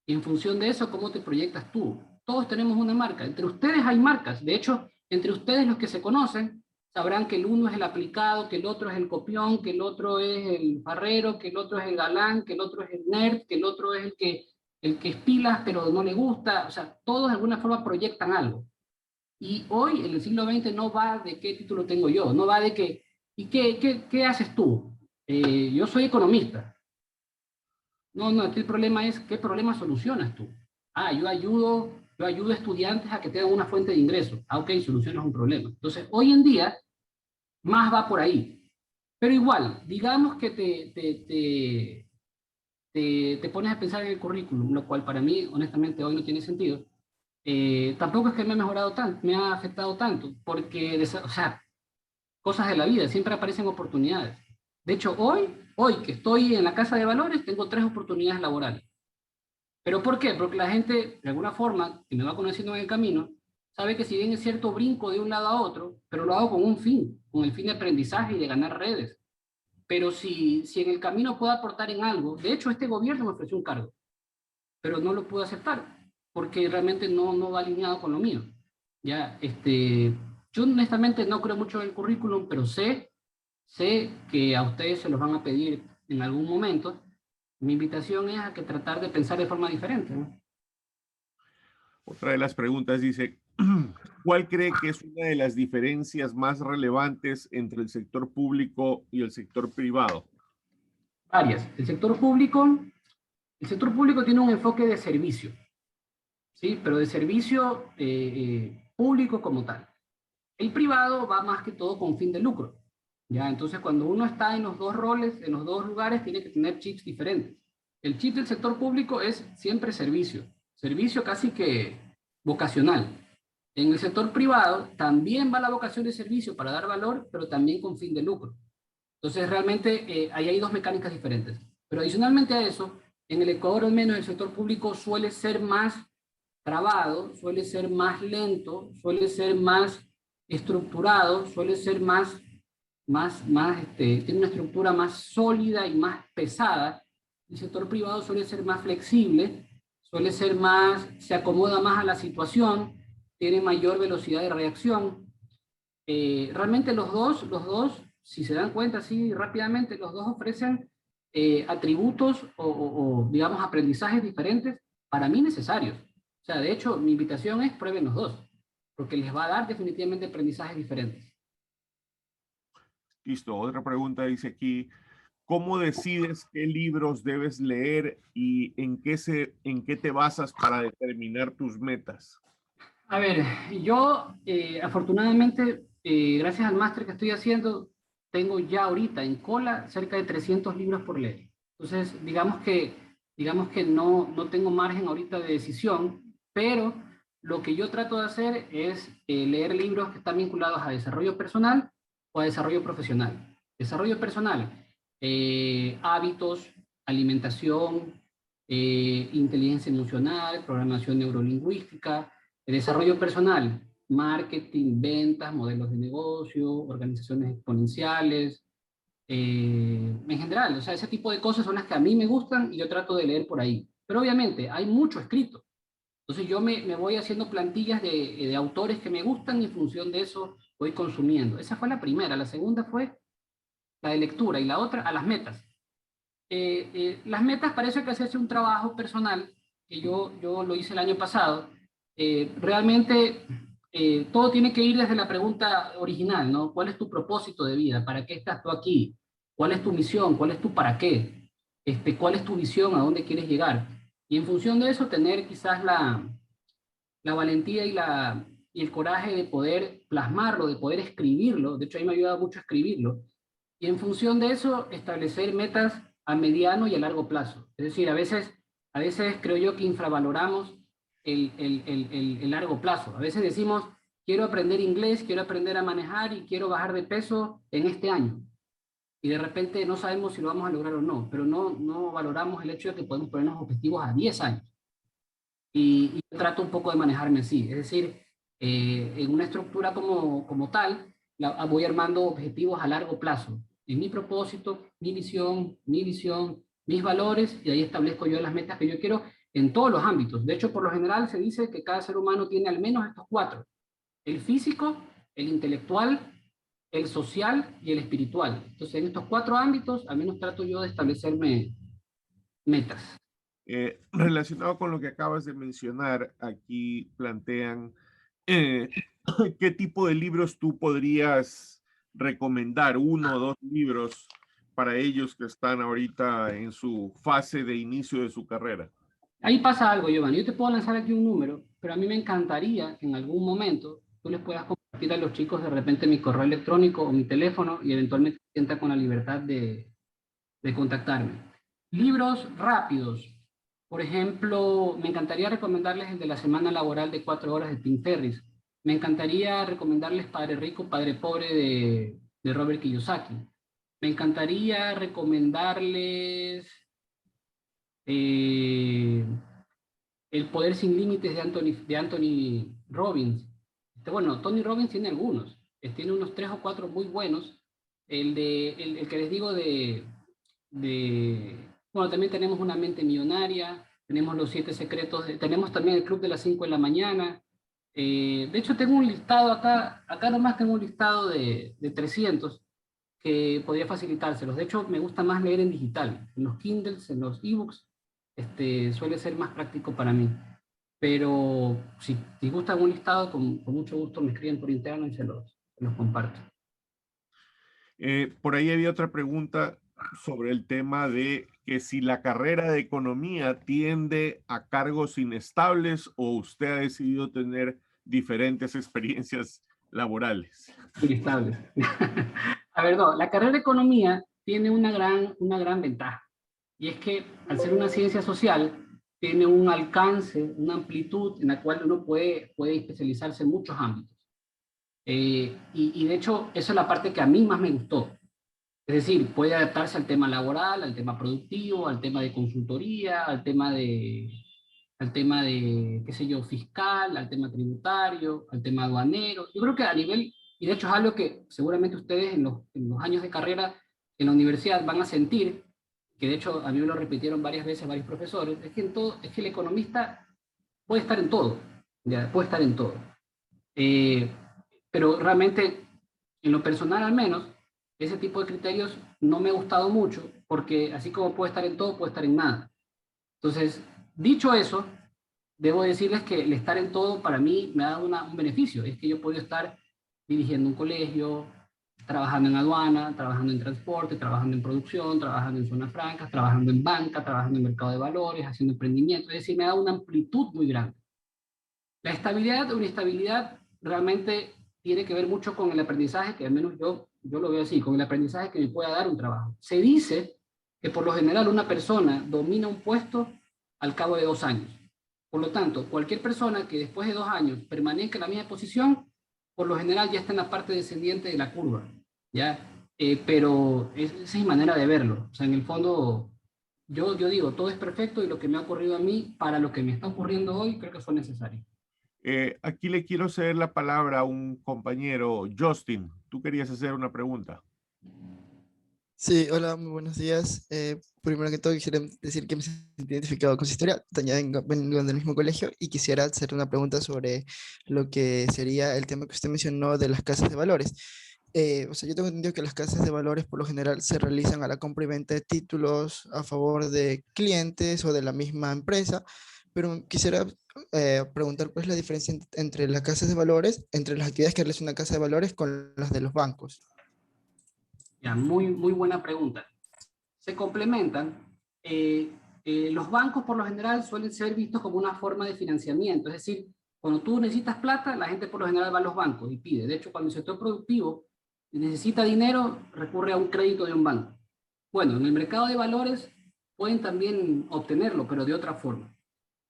Y en función de eso, cómo te proyectas tú. Todos tenemos una marca. Entre ustedes hay marcas. De hecho, entre ustedes los que se conocen sabrán que el uno es el aplicado, que el otro es el copión, que el otro es el farrero, que el otro es el galán, que el otro es el nerd, que el otro es el que es pilas pero no le gusta. O sea, todos de alguna forma proyectan algo. Y hoy, en el siglo XX, no va de qué título tengo yo, no va de qué, ¿y qué haces tú? Yo soy economista. No, no, aquí el problema es qué problema solucionas tú. Ah, yo ayudo a estudiantes a que tengan una fuente de ingreso. Ah, ok, solucionas un problema. Entonces, hoy en día, más va por ahí. Pero igual, digamos que te pones a pensar en el currículum, lo cual para mí, honestamente, hoy no tiene sentido. Tampoco es que me ha mejorado tanto, me ha afectado tanto, porque, o sea, cosas de la vida, siempre aparecen oportunidades. De hecho, hoy que estoy en la casa de valores, tengo 3 oportunidades laborales. ¿Pero por qué? Porque la gente, de alguna forma, que me va conociendo en el camino, sabe que si bien es cierto brinco de un lado a otro, pero lo hago con un fin, con el fin de aprendizaje y de ganar redes. Pero si en el camino puedo aportar en algo, de hecho este gobierno me ofreció un cargo, pero no lo pude aceptar, porque realmente no va alineado con lo mío. Ya, yo honestamente no creo mucho en el currículum, pero sé que a ustedes se los van a pedir en algún momento Mi invitación es a que tratar de pensar de forma diferente, ¿no? Otra de las preguntas dice, ¿cuál cree que es una de las diferencias más relevantes entre el sector público y el sector privado? Varias. El sector público tiene un enfoque de servicio, ¿sí? Pero de servicio público como tal. El privado va más que todo con fin de lucro, ¿ya? Entonces, cuando uno está en los dos roles, en los dos lugares, tiene que tener chips diferentes. El chip del sector público es siempre servicio casi que vocacional. En el sector privado también va la vocación de servicio para dar valor, pero también con fin de lucro. Entonces, realmente ahí hay dos mecánicas diferentes. Pero adicionalmente a eso, en el Ecuador al menos el sector público suele ser más trabado, suele ser más lento, suele ser más estructurado, suele ser tiene una estructura más sólida y más pesada. El sector privado suele ser más flexible, suele ser más, se acomoda más a la situación, tiene mayor velocidad de reacción. Realmente los dos, si se dan cuenta así rápidamente, los dos ofrecen atributos digamos, aprendizajes diferentes para mí necesarios. O sea, de hecho, mi invitación es prueben los dos, porque les va a dar definitivamente aprendizajes diferentes. Listo, otra pregunta dice aquí, ¿cómo decides qué libros debes leer y en qué te basas para determinar tus metas? A ver, yo afortunadamente, gracias al máster que estoy haciendo, tengo ya ahorita en cola cerca de 300 libros por leer. Entonces, digamos que no tengo margen ahorita de decisión, pero lo que yo trato de hacer es leer libros que están vinculados a desarrollo personal o a desarrollo profesional. Desarrollo personal, hábitos, alimentación, inteligencia emocional, programación neurolingüística. El desarrollo personal, marketing, ventas, modelos de negocio, organizaciones exponenciales, en general, o sea, ese tipo de cosas son las que a mí me gustan y yo trato de leer por ahí. Pero obviamente hay mucho escrito. Entonces yo me voy haciendo plantillas de autores que me gustan y en función de eso voy consumiendo. Esa fue la primera. La segunda fue la de lectura y la otra a las metas. Las metas parece que hacerse un trabajo personal, que yo lo hice el año pasado. Realmente todo tiene que ir desde la pregunta original, ¿no? ¿Cuál es tu propósito de vida? ¿Para qué estás tú aquí? ¿Cuál es tu misión? ¿Cuál es tu para qué? ¿Cuál es tu visión? ¿A dónde quieres llegar? Y en función de eso, tener quizás la valentía y el coraje de poder plasmarlo, de poder escribirlo. De hecho, a mí me ayuda mucho escribirlo. Y en función de eso, establecer metas a mediano y a largo plazo. Es decir, a veces creo yo que infravaloramos el largo plazo. A veces decimos, quiero aprender inglés, quiero aprender a manejar y quiero bajar de peso en este año. Y de repente no sabemos si lo vamos a lograr o no, pero no valoramos el hecho de que podemos ponernos objetivos a 10 años. Y yo trato un poco de manejarme así. Es decir, en una estructura como tal, voy armando objetivos a largo plazo. En mi propósito, mi visión, mis valores, y ahí establezco yo las metas que yo quiero en todos los ámbitos. De hecho, por lo general se dice que cada ser humano tiene al menos estos cuatro: el físico, el intelectual, el social y el espiritual. Entonces, en estos cuatro ámbitos, al menos trato yo de establecerme metas. Relacionado con lo que acabas de mencionar, aquí plantean eh, qué tipo de libros tú podrías recomendar, uno o dos libros para ellos que están ahorita en su fase de inicio de su carrera. Ahí pasa algo, Giovanni. Yo te puedo lanzar aquí un número, pero a mí me encantaría que en algún momento tú les puedas compartir a los chicos de repente mi correo electrónico o mi teléfono y eventualmente sienta con la libertad de contactarme. Libros rápidos. Por ejemplo, me encantaría recomendarles el de la semana laboral de 4 horas de Tim Ferriss. Me encantaría recomendarles Padre Rico, Padre Pobre de Robert Kiyosaki. Me encantaría recomendarles eh, El poder sin límites de Anthony Robbins. Bueno, Tony Robbins tiene algunos. Tiene unos 3 o 4 muy buenos. El que les digo bueno, también tenemos Una mente millonaria, tenemos Los 7 secretos, tenemos también El club de las 5 de la mañana. De hecho, tengo un listado acá nomás tengo un listado de 300 que podría facilitárselos. De hecho, me gusta más leer en digital. En los Kindles, en los ebooks, suele ser más práctico para mí. Pero si gustan un listado, con mucho gusto me escriben por interno y se los comparto. Por ahí había otra pregunta sobre el tema de que si la carrera de economía tiende a cargos inestables o usted ha decidido tener diferentes experiencias laborales. Inestables. A ver, no, la carrera de economía tiene una gran ventaja. Y es que al ser una ciencia social, tiene un alcance, una amplitud en la cual uno puede especializarse en muchos ámbitos. Y de hecho, esa es la parte que a mí más me gustó. Es decir, puede adaptarse al tema laboral, al tema productivo, al tema de consultoría, al tema de, qué sé yo, fiscal, al tema tributario, al tema aduanero. Yo creo que a nivel, y de hecho es algo que seguramente ustedes en los años de carrera en la universidad van a sentir, que de hecho a mí me lo repitieron varias veces varios profesores, es que el economista puede estar en todo, ya, puede estar en todo. Eh, pero realmente, en lo personal al menos, ese tipo de criterios no me ha gustado mucho, porque así como puede estar en todo, puede estar en nada. Entonces, dicho eso, debo decirles que el estar en todo para mí me ha dado un beneficio. Es que yo puedo estar dirigiendo un colegio, trabajando en aduana, trabajando en transporte, trabajando en producción, trabajando en zonas francas, trabajando en banca, trabajando en mercado de valores, haciendo emprendimiento. Es decir, me ha dado una amplitud muy grande. La estabilidad o inestabilidad realmente tiene que ver mucho con el aprendizaje, que al menos yo lo veo así, con el aprendizaje que me pueda dar un trabajo. Se dice que por lo general una persona domina un puesto al cabo de 2 años. Por lo tanto, cualquier persona que después de 2 años permanezca en la misma posición, por lo general ya está en la parte descendiente de la curva, ¿ya? Pero esa es mi manera de verlo. O sea, en el fondo, yo digo, todo es perfecto y lo que me ha ocurrido a mí, para lo que me está ocurriendo hoy, creo que fue necesario. Aquí le quiero ceder la palabra a un compañero, Justin. Tú querías hacer una pregunta. Sí, hola, muy buenos días. Primero que todo quisiera decir que me siento identificado con su historia, también vengo del mismo colegio y quisiera hacer una pregunta sobre lo que sería el tema que usted mencionó de las casas de valores. O sea, yo tengo entendido que las casas de valores por lo general se realizan a la compra y venta de títulos a favor de clientes o de la misma empresa, pero quisiera preguntar cuál es la diferencia entre las casas de valores, entre las actividades que realiza una casa de valores con las de los bancos. Ya, muy buena pregunta. Se complementan. Los bancos por lo general suelen ser vistos como una forma de financiamiento, es decir, cuando tú necesitas plata, la gente por lo general va a los bancos y pide. De hecho, cuando el sector productivo necesita dinero, recurre a un crédito de un banco. Bueno, en el mercado de valores pueden también obtenerlo, pero de otra forma.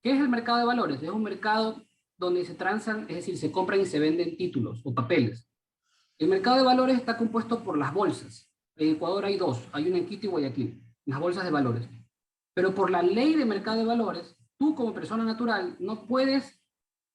¿Qué es el mercado de valores? Es un mercado donde se transan, es decir, se compran y se venden títulos o papeles. El mercado de valores está compuesto por las bolsas. En Ecuador hay 2, hay una en Quito y Guayaquil, las bolsas de valores. Pero por la ley de mercado de valores, tú como persona natural no puedes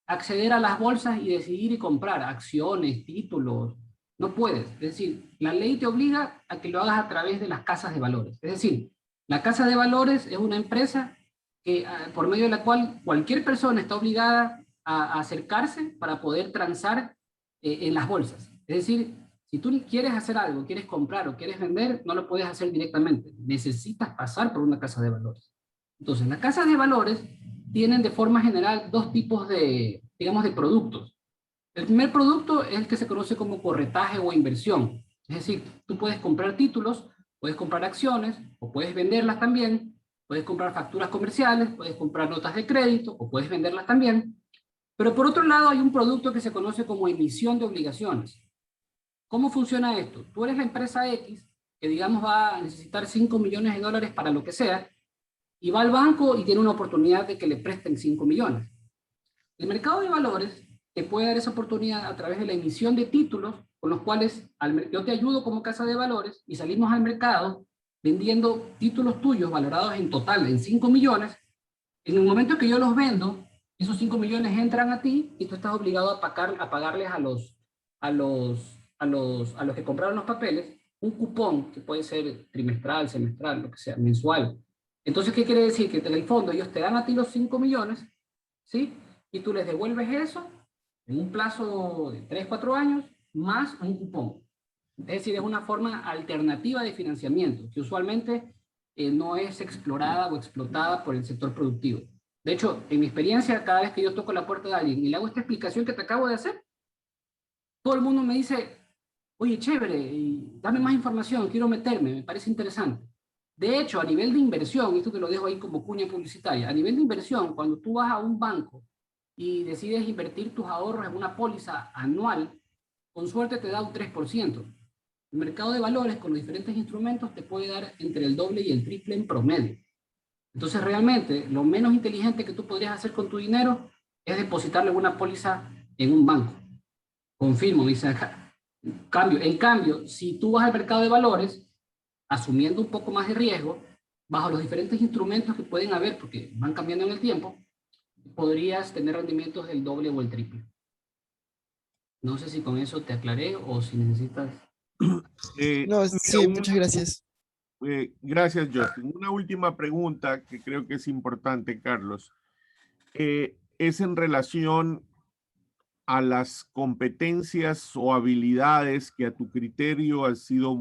acceder a las bolsas y decidir y comprar acciones, títulos, no puedes. Es decir, la ley te obliga a que lo hagas a través de las casas de valores. Es decir, la casa de valores es una empresa que, por medio de la cual cualquier persona está obligada a acercarse para poder transar en las bolsas. Es decir, si tú quieres hacer algo, quieres comprar o quieres vender, no lo puedes hacer directamente. Necesitas pasar por una casa de valores. Entonces, las casas de valores tienen de forma general 2 tipos de, digamos, de productos. El primer producto es el que se conoce como corretaje o inversión. Es decir, tú puedes comprar títulos, puedes comprar acciones o puedes venderlas también, puedes comprar facturas comerciales, puedes comprar notas de crédito o puedes venderlas también. Pero por otro lado hay un producto que se conoce como emisión de obligaciones. ¿Cómo funciona esto? Tú eres la empresa X que digamos va a necesitar 5 millones de dólares para lo que sea y va al banco y tiene una oportunidad de que le presten 5 millones. El mercado de valores te puede dar esa oportunidad a través de la emisión de títulos con los cuales yo te ayudo como casa de valores y salimos al mercado vendiendo títulos tuyos valorados en total en 5 millones. En el momento que yo los vendo, esos 5 millones entran a ti y tú estás obligado a pagarles a los que compraron los papeles un cupón que puede ser trimestral, semestral, lo que sea, mensual. Entonces, ¿qué quiere decir? Que en el fondo ellos te dan a ti los 5 millones, ¿sí? Y tú les devuelves eso en un plazo de 3, 4 años, más un cupón. Es decir, es una forma alternativa de financiamiento que usualmente no es explorada o explotada por el sector productivo. De hecho, en mi experiencia, cada vez que yo toco la puerta de alguien y le hago esta explicación que te acabo de hacer, todo el mundo me dice, oye, chévere, y dame más información, quiero meterme, me parece interesante. De hecho, a nivel de inversión, esto te lo dejo ahí como cuña publicitaria, a nivel de inversión, cuando tú vas a un banco y decides invertir tus ahorros en una póliza anual, con suerte te da un 3%. El mercado de valores con los diferentes instrumentos te puede dar entre el doble y el triple en promedio. Entonces, realmente, lo menos inteligente que tú podrías hacer con tu dinero es depositarle una póliza en un banco. Confirmo, dice acá. En cambio, si tú vas al mercado de valores, asumiendo un poco más de riesgo, bajo los diferentes instrumentos que pueden haber, porque van cambiando en el tiempo, podrías tener rendimientos del doble o el triple. No sé si con eso te aclaré o si necesitas... No, Mira, sí, muchas gracias. gracias, Justin. Una última pregunta que creo que es importante, Carlos. Es en relación a las competencias o habilidades que a tu criterio han sido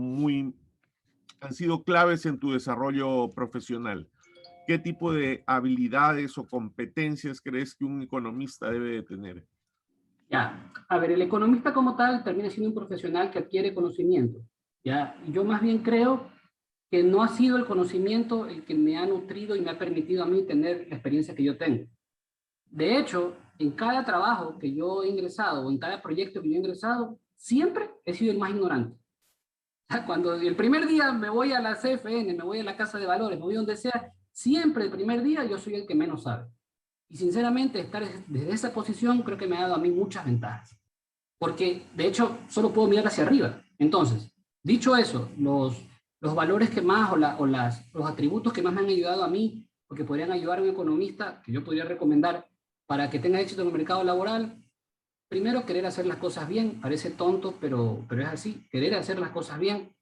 claves en tu desarrollo profesional. ¿Qué tipo de habilidades o competencias crees que un economista debe de tener? Ya, a ver, el economista como tal termina siendo un profesional que adquiere conocimiento. Ya, yo más bien creo que no ha sido el conocimiento el que me ha nutrido y me ha permitido a mí tener la experiencia que yo tengo. De hecho, en cada trabajo que yo he ingresado o en cada proyecto que yo he ingresado, siempre he sido el más ignorante. Cuando el primer día me voy a la CFN, me voy a la Casa de Valores, me voy donde sea, siempre el primer día yo soy el que menos sabe. Y sinceramente, estar desde esa posición creo que me ha dado a mí muchas ventajas. Porque, de hecho, solo puedo mirar hacia arriba. Entonces, dicho eso, los valores que más los atributos que más me han ayudado a mí, porque podrían ayudar a un economista, que yo podría recomendar para que tenga éxito en el mercado laboral, primero, querer hacer las cosas bien. Parece tonto, pero es así. Querer hacer las cosas bien.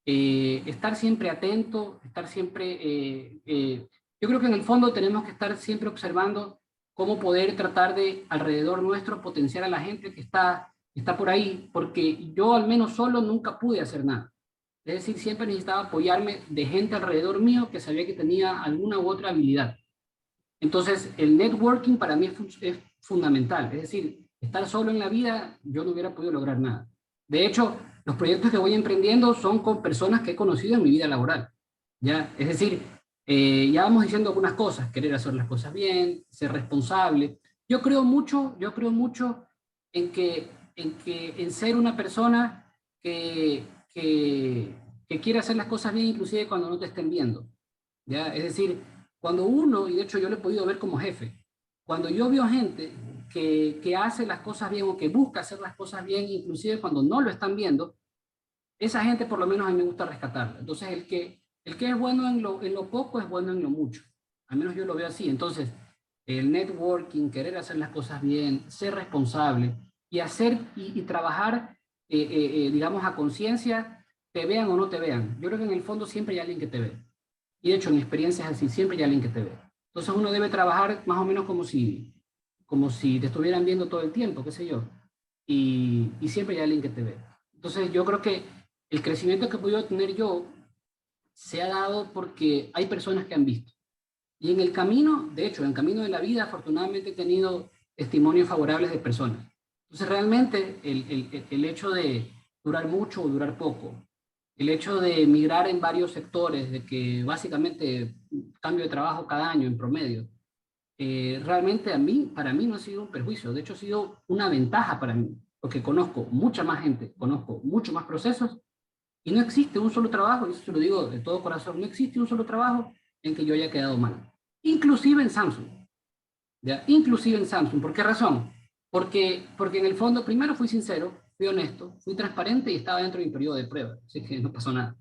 Estar siempre atento, estar siempre... yo creo que en el fondo tenemos que estar siempre observando cómo poder tratar de alrededor nuestro potenciar a la gente que está por ahí, porque yo al menos solo nunca pude hacer nada. Es decir, siempre necesitaba apoyarme de gente alrededor mío que sabía que tenía alguna u otra habilidad. Entonces, el networking para mí es fundamental. Es decir, estar solo en la vida, yo no hubiera podido lograr nada. De hecho, los proyectos que voy emprendiendo son con personas que he conocido en mi vida laboral. ¿Ya? Es decir, ya vamos diciendo algunas cosas, querer hacer las cosas bien, ser responsable. Yo creo mucho en ser una persona que quiere hacer las cosas bien, inclusive cuando no te estén viendo. ¿Ya? Es decir, cuando uno, y de hecho yo lo he podido ver como jefe, cuando yo veo gente que hace las cosas bien o que busca hacer las cosas bien, inclusive cuando no lo están viendo, esa gente por lo menos a mí me gusta rescatarla. Entonces el que es bueno en lo poco es bueno en lo mucho. Al menos yo lo veo así. Entonces, el networking, querer hacer las cosas bien, ser responsable y hacer y trabajar, digamos, a conciencia, te vean o no te vean. Yo creo que en el fondo siempre hay alguien que te ve. Y de hecho, en mi experiencia es así, siempre hay alguien que te ve. Entonces uno debe trabajar más o menos como si te estuvieran viendo todo el tiempo, qué sé yo. Y siempre hay alguien que te ve. Entonces yo creo que el crecimiento que he podido tener yo se ha dado porque hay personas que han visto. Y en el camino, de hecho, en el camino de la vida, afortunadamente he tenido testimonios favorables de personas. Entonces realmente el hecho de durar mucho o durar poco, el hecho de migrar en varios sectores, de que básicamente cambio de trabajo cada año en promedio, realmente para mí no ha sido un perjuicio, de hecho ha sido una ventaja para mí, porque conozco mucha más gente, conozco muchos más procesos, y no existe un solo trabajo, y eso se lo digo de todo corazón, no existe un solo trabajo en que yo haya quedado mal. Inclusive en Samsung, ¿ya? Inclusive en Samsung. ¿Por qué razón? Porque en el fondo, primero fui sincero, fui honesto, fui transparente y estaba dentro de mi periodo de prueba, así que no pasó nada.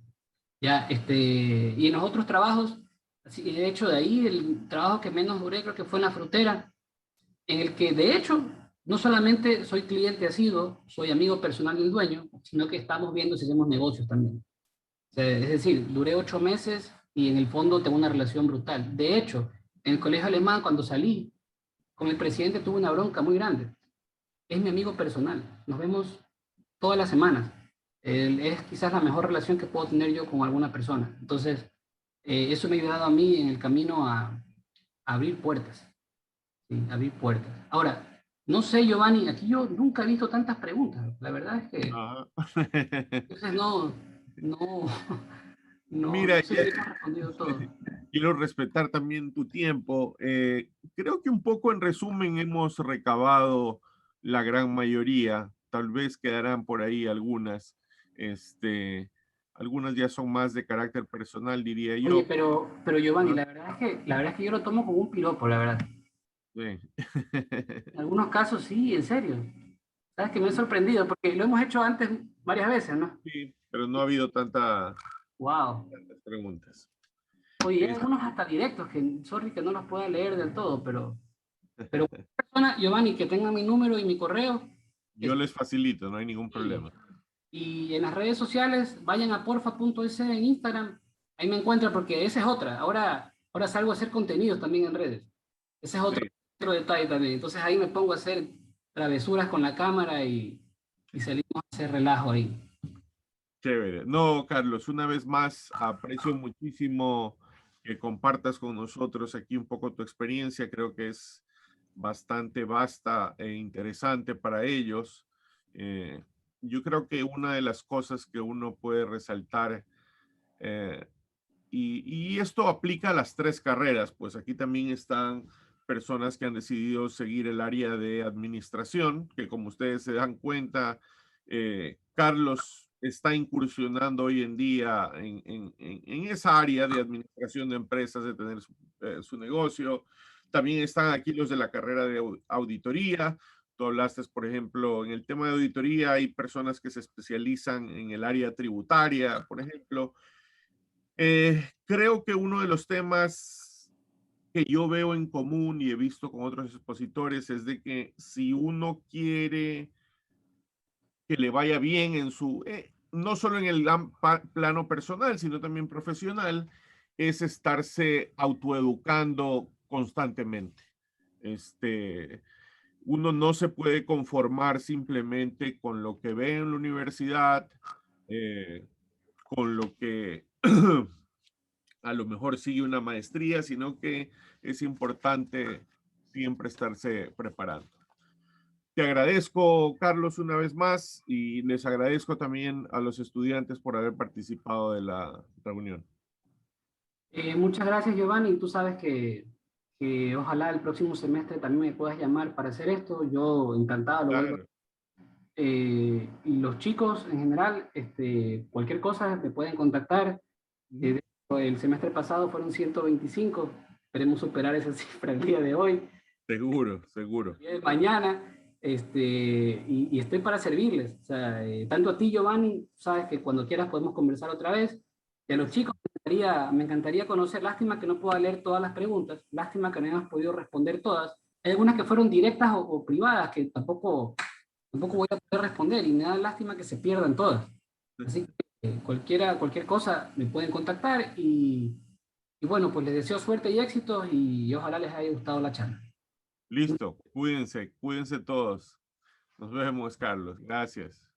Ya, y en los otros trabajos, así, de hecho, de ahí el trabajo que menos duré creo que fue en la frutera, en el que de hecho no solamente soy cliente asiduo, soy amigo personal del dueño, sino que estamos viendo si hacemos negocios también. O sea, es decir, duré 8 meses y en el fondo tengo una relación brutal. De hecho, en el colegio alemán, cuando salí, con el presidente tuve una bronca muy grande. Es mi amigo personal, nos vemos todas las semanas. Es quizás la mejor relación que puedo tener yo con alguna persona. Entonces, eso me ha ayudado a mí en el camino a abrir puertas, ¿sí? Abrir puertas. Ahora, no sé, Giovanni, aquí yo nunca he visto tantas preguntas. La verdad es que, Ajá. entonces no, Mira, no sé si hemos respondido todo. quiero respetar también tu tiempo. Creo que un poco en resumen hemos recabado la gran mayoría. Tal vez quedarán por ahí algunas. Este, algunas ya son más de carácter personal, diría Oye, yo. pero Giovanni, Ajá, la verdad es que yo lo tomo como un piropo, la verdad. sí. En algunos casos sí, en serio. Sabes que me he sorprendido porque lo hemos hecho antes varias veces, ¿no? Sí, pero no ha habido Wow. tantas preguntas. Oye, hay Es- algunos hasta directos que, sorry que no los pueda leer del todo, pero cualquier persona, Giovanni, que tenga mi número y mi correo, yo les facilito, no hay ningún y, problema. y en las redes sociales, vayan a porfa.es en Instagram, ahí me encuentran porque esa es otra. Ahora salgo a hacer contenidos también en redes. Ese es Sí, otro detalle también. Entonces ahí me pongo a hacer travesuras con la cámara y salimos a hacer relajo ahí. chévere. No, Carlos, una vez más, aprecio muchísimo que compartas con nosotros aquí un poco tu experiencia. Creo que es bastante vasta e interesante para ellos. Eh, yo creo que una de las cosas que uno puede resaltar, eh, y esto aplica a las tres carreras, pues aquí también están personas que han decidido seguir el área de administración, que como ustedes se dan cuenta, Carlos está incursionando hoy en día en esa área de administración de empresas, de tener su negocio. También están aquí los de la carrera de auditoría. Tú hablaste, por ejemplo, en el tema de auditoría hay personas que se especializan en el área tributaria, por ejemplo. Creo que uno de los temas que yo veo en común y he visto con otros expositores es de que si uno quiere que le vaya bien en no solo en el plano personal, sino también profesional, es estarse autoeducando constantemente. Este, uno no se puede conformar simplemente con lo que ve en la universidad, con lo que a lo mejor sigue una maestría, sino que es importante siempre estarse preparando. Te agradezco, Carlos, una vez más y les agradezco también a los estudiantes por haber participado de la reunión. Muchas gracias, Giovanni. Tú sabes que ojalá el próximo semestre también me puedas llamar para hacer esto. Yo encantado lo vuelvo. Claro. Y los chicos en general, cualquier cosa me pueden contactar. Ujú. El semestre pasado fueron 125. Esperemos superar esa cifra el día de hoy, Seguro, seguro. el día de mañana. Y estoy para servirles. O sea, tanto a ti, Giovanni, sabes que cuando quieras podemos conversar otra vez. Y a los chicos me encantaría conocer. Lástima que no pueda leer todas las preguntas. Lástima que no hayamos podido responder todas. Hay algunas que fueron directas o privadas que tampoco voy a poder responder y me da lástima que se pierdan todas. Así que cualquier cosa me pueden contactar y bueno, pues les deseo suerte y éxitos y ojalá les haya gustado la charla. Listo, cuídense, cuídense todos. Nos vemos, Carlos. Gracias.